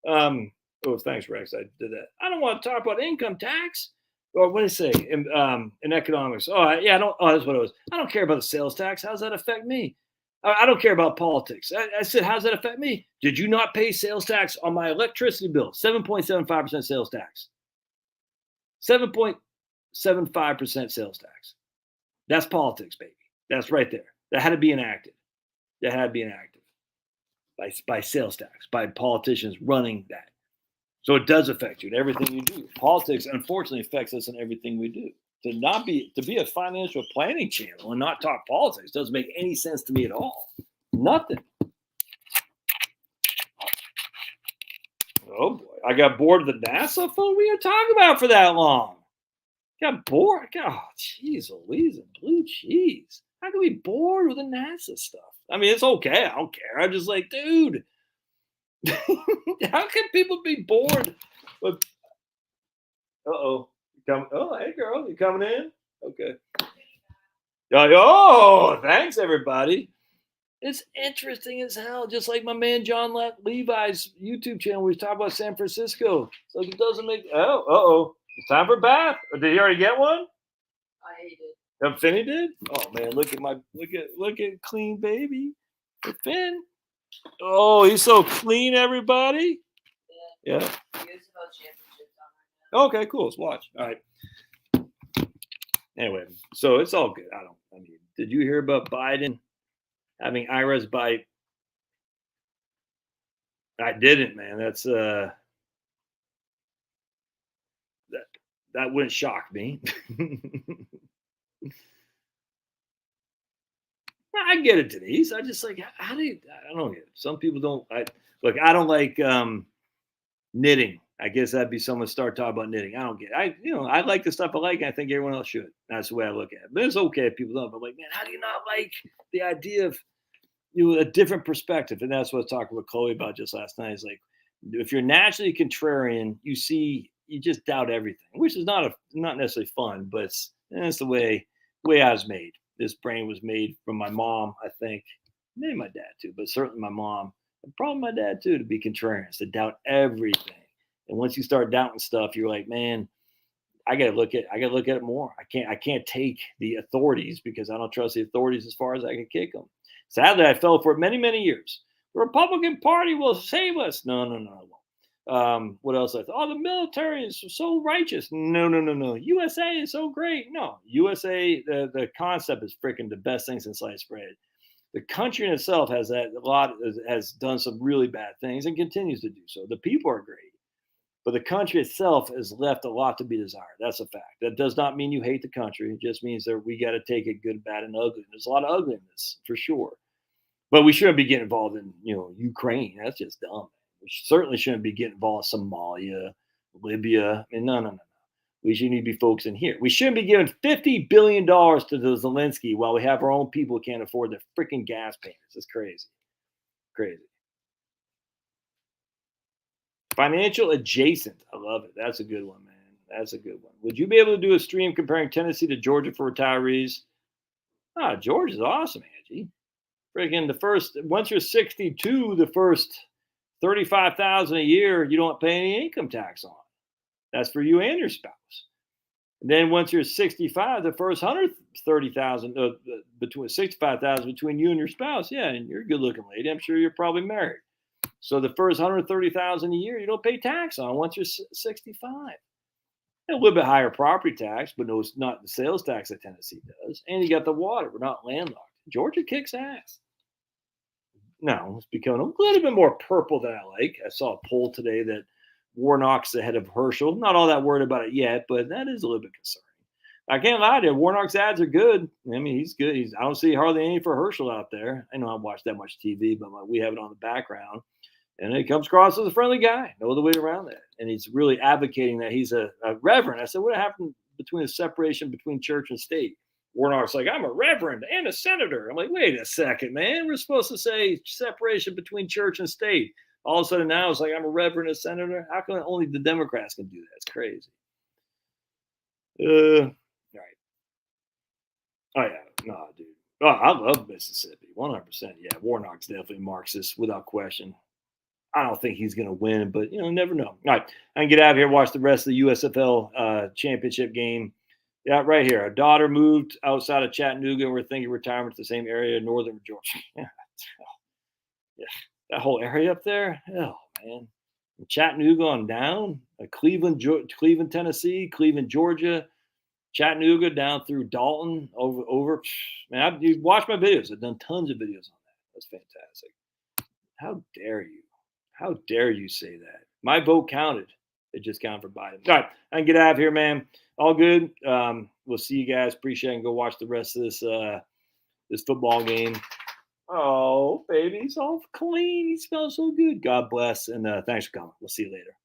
Speaker 1: oh, thanks, Rex. I did that. I don't want to talk about income tax. Or what did I say in economics? Oh, yeah, I don't. Oh, that's what it was. I don't care about the sales tax. How does that affect me? I don't care about politics. I said, how does that affect me? Did you not pay sales tax on my electricity bill? 7.75% sales tax. 7.75% sales tax. That's politics, baby. That's right there. That had to be enacted. That had to be enacted by sales tax, by politicians running that. So it does affect you in everything you do. Politics, unfortunately, affects us in everything we do. To be a financial planning channel and not talk politics doesn't make any sense to me at all. Nothing. Oh boy, I got bored of the NASA phone we were talking about for that long. Got bored. Oh, jeez, Louise and blue cheese. How can we be bored with the NASA stuff? I mean, it's okay. I don't care. I'm just like, dude. How can people be bored with? Oh, hey girl, you coming in? Okay. Oh, thanks everybody. It's interesting as hell. Just like my man John Levi's YouTube channel, where he's talking about San Francisco. So it doesn't make. Oh, it's time for bath. Did he already get one?
Speaker 3: I did.
Speaker 1: Finny did. Oh man, look at clean baby, Finn. Oh, he's so clean, everybody. Yeah. Okay, cool. Let's watch. All right. Anyway, so it's all good. I mean, did you hear about Biden having IRS bite? I didn't, man. That's that wouldn't shock me. I get it, Denise. I just like, how do you, I don't get it. Some people don't. I don't like knitting. I guess that'd be someone start talking about knitting. I don't get it. I like the stuff I like. And I think everyone else should. That's the way I look at it. But it's okay if people don't. But like, man, how do you not like the idea of a different perspective? And that's what I was talking with Chloe about just last night. Is like, if you're naturally contrarian, you just doubt everything, which is not necessarily fun, but it's the way I was made. This brain was made from my mom, I think, maybe my dad too, but certainly my mom, and probably my dad too, to be contrarians, to doubt everything. And once you start doubting stuff, you're like, man, I gotta look at it more. I can't take the authorities because I don't trust the authorities as far as I can kick them. Sadly, I fell for it many, many years. The Republican Party will save us. No, it won't. What else? I thought, oh, the military is so righteous. No. USA is so great. No, USA, the concept is freaking the best thing since sliced bread. The country in itself has done some really bad things and continues to do so. The people are great, but the country itself has left a lot to be desired. That's a fact. That does not mean you hate the country. It just means that we got to take it good, bad, and ugly. There's a lot of ugliness for sure, but we shouldn't be getting involved in Ukraine. That's just dumb. We certainly shouldn't be getting involved in Somalia, Libya. I mean, no. We should need to be focusing here. We shouldn't be giving $50 billion to the Zelensky while we have our own people who can't afford their freaking gas payments. It's crazy. Crazy. Financial adjacent. I love it. That's a good one, man. That's a good one. Would you be able to do a stream comparing Tennessee to Georgia for retirees? Georgia's awesome, Angie. Freaking once you're 62, the first $35,000 a year, you don't pay any income tax on. That's for you and your spouse. And then once you're 65, the first $130,000 between $65,000 between you and your spouse. Yeah, and you're a good-looking lady. I'm sure you're probably married. So the first $130,000 a year, you don't pay tax on once you're 65. A little bit higher property tax, but no, it's not the sales tax that Tennessee does. And you got the water. We're not landlocked. Georgia kicks ass. now it's becoming a little bit more purple than I like. I saw a poll today that Warnock's ahead of Herschel. Not all that worried about it yet, but that is a little bit concerning. I can't lie to you. Warnock's ads are good. I mean, he's good. I don't see hardly any for Herschel out there. I know I don't watch that much TV, but we have it on the background. And he comes across as a friendly guy. No other way around that. And he's really advocating that he's a reverend. I said, what happened between the separation between church and state? Warnock's like, I'm a reverend and a senator. I'm like, wait a second, man. We're supposed to say separation between church and state. All of a sudden now it's like, I'm a reverend and a senator. How come only the Democrats can do that? It's crazy. All right. Oh, yeah. No, dude. Oh, I love Mississippi. 100%. Yeah, Warnock's definitely Marxist without question. I don't think he's going to win, but, never know. All right. I can get out of here, watch the rest of the USFL championship game. Yeah, right here. Our daughter moved outside of Chattanooga, and we're thinking retirement to the same area, northern Georgia. Yeah, that whole area up there. Oh, man. From Chattanooga on down, Cleveland, Tennessee, Cleveland, Georgia, Chattanooga down through Dalton, over. Man, you watch my videos. I've done tons of videos on that. That's fantastic. How dare you? How dare you say that? My vote counted. It just counted for Biden. All right, I can get out of here, man. All good. We'll see you guys. Appreciate it. And go watch the rest of this football game. Oh, baby, he's all clean. He smells so good. God bless. And thanks for coming. We'll see you later.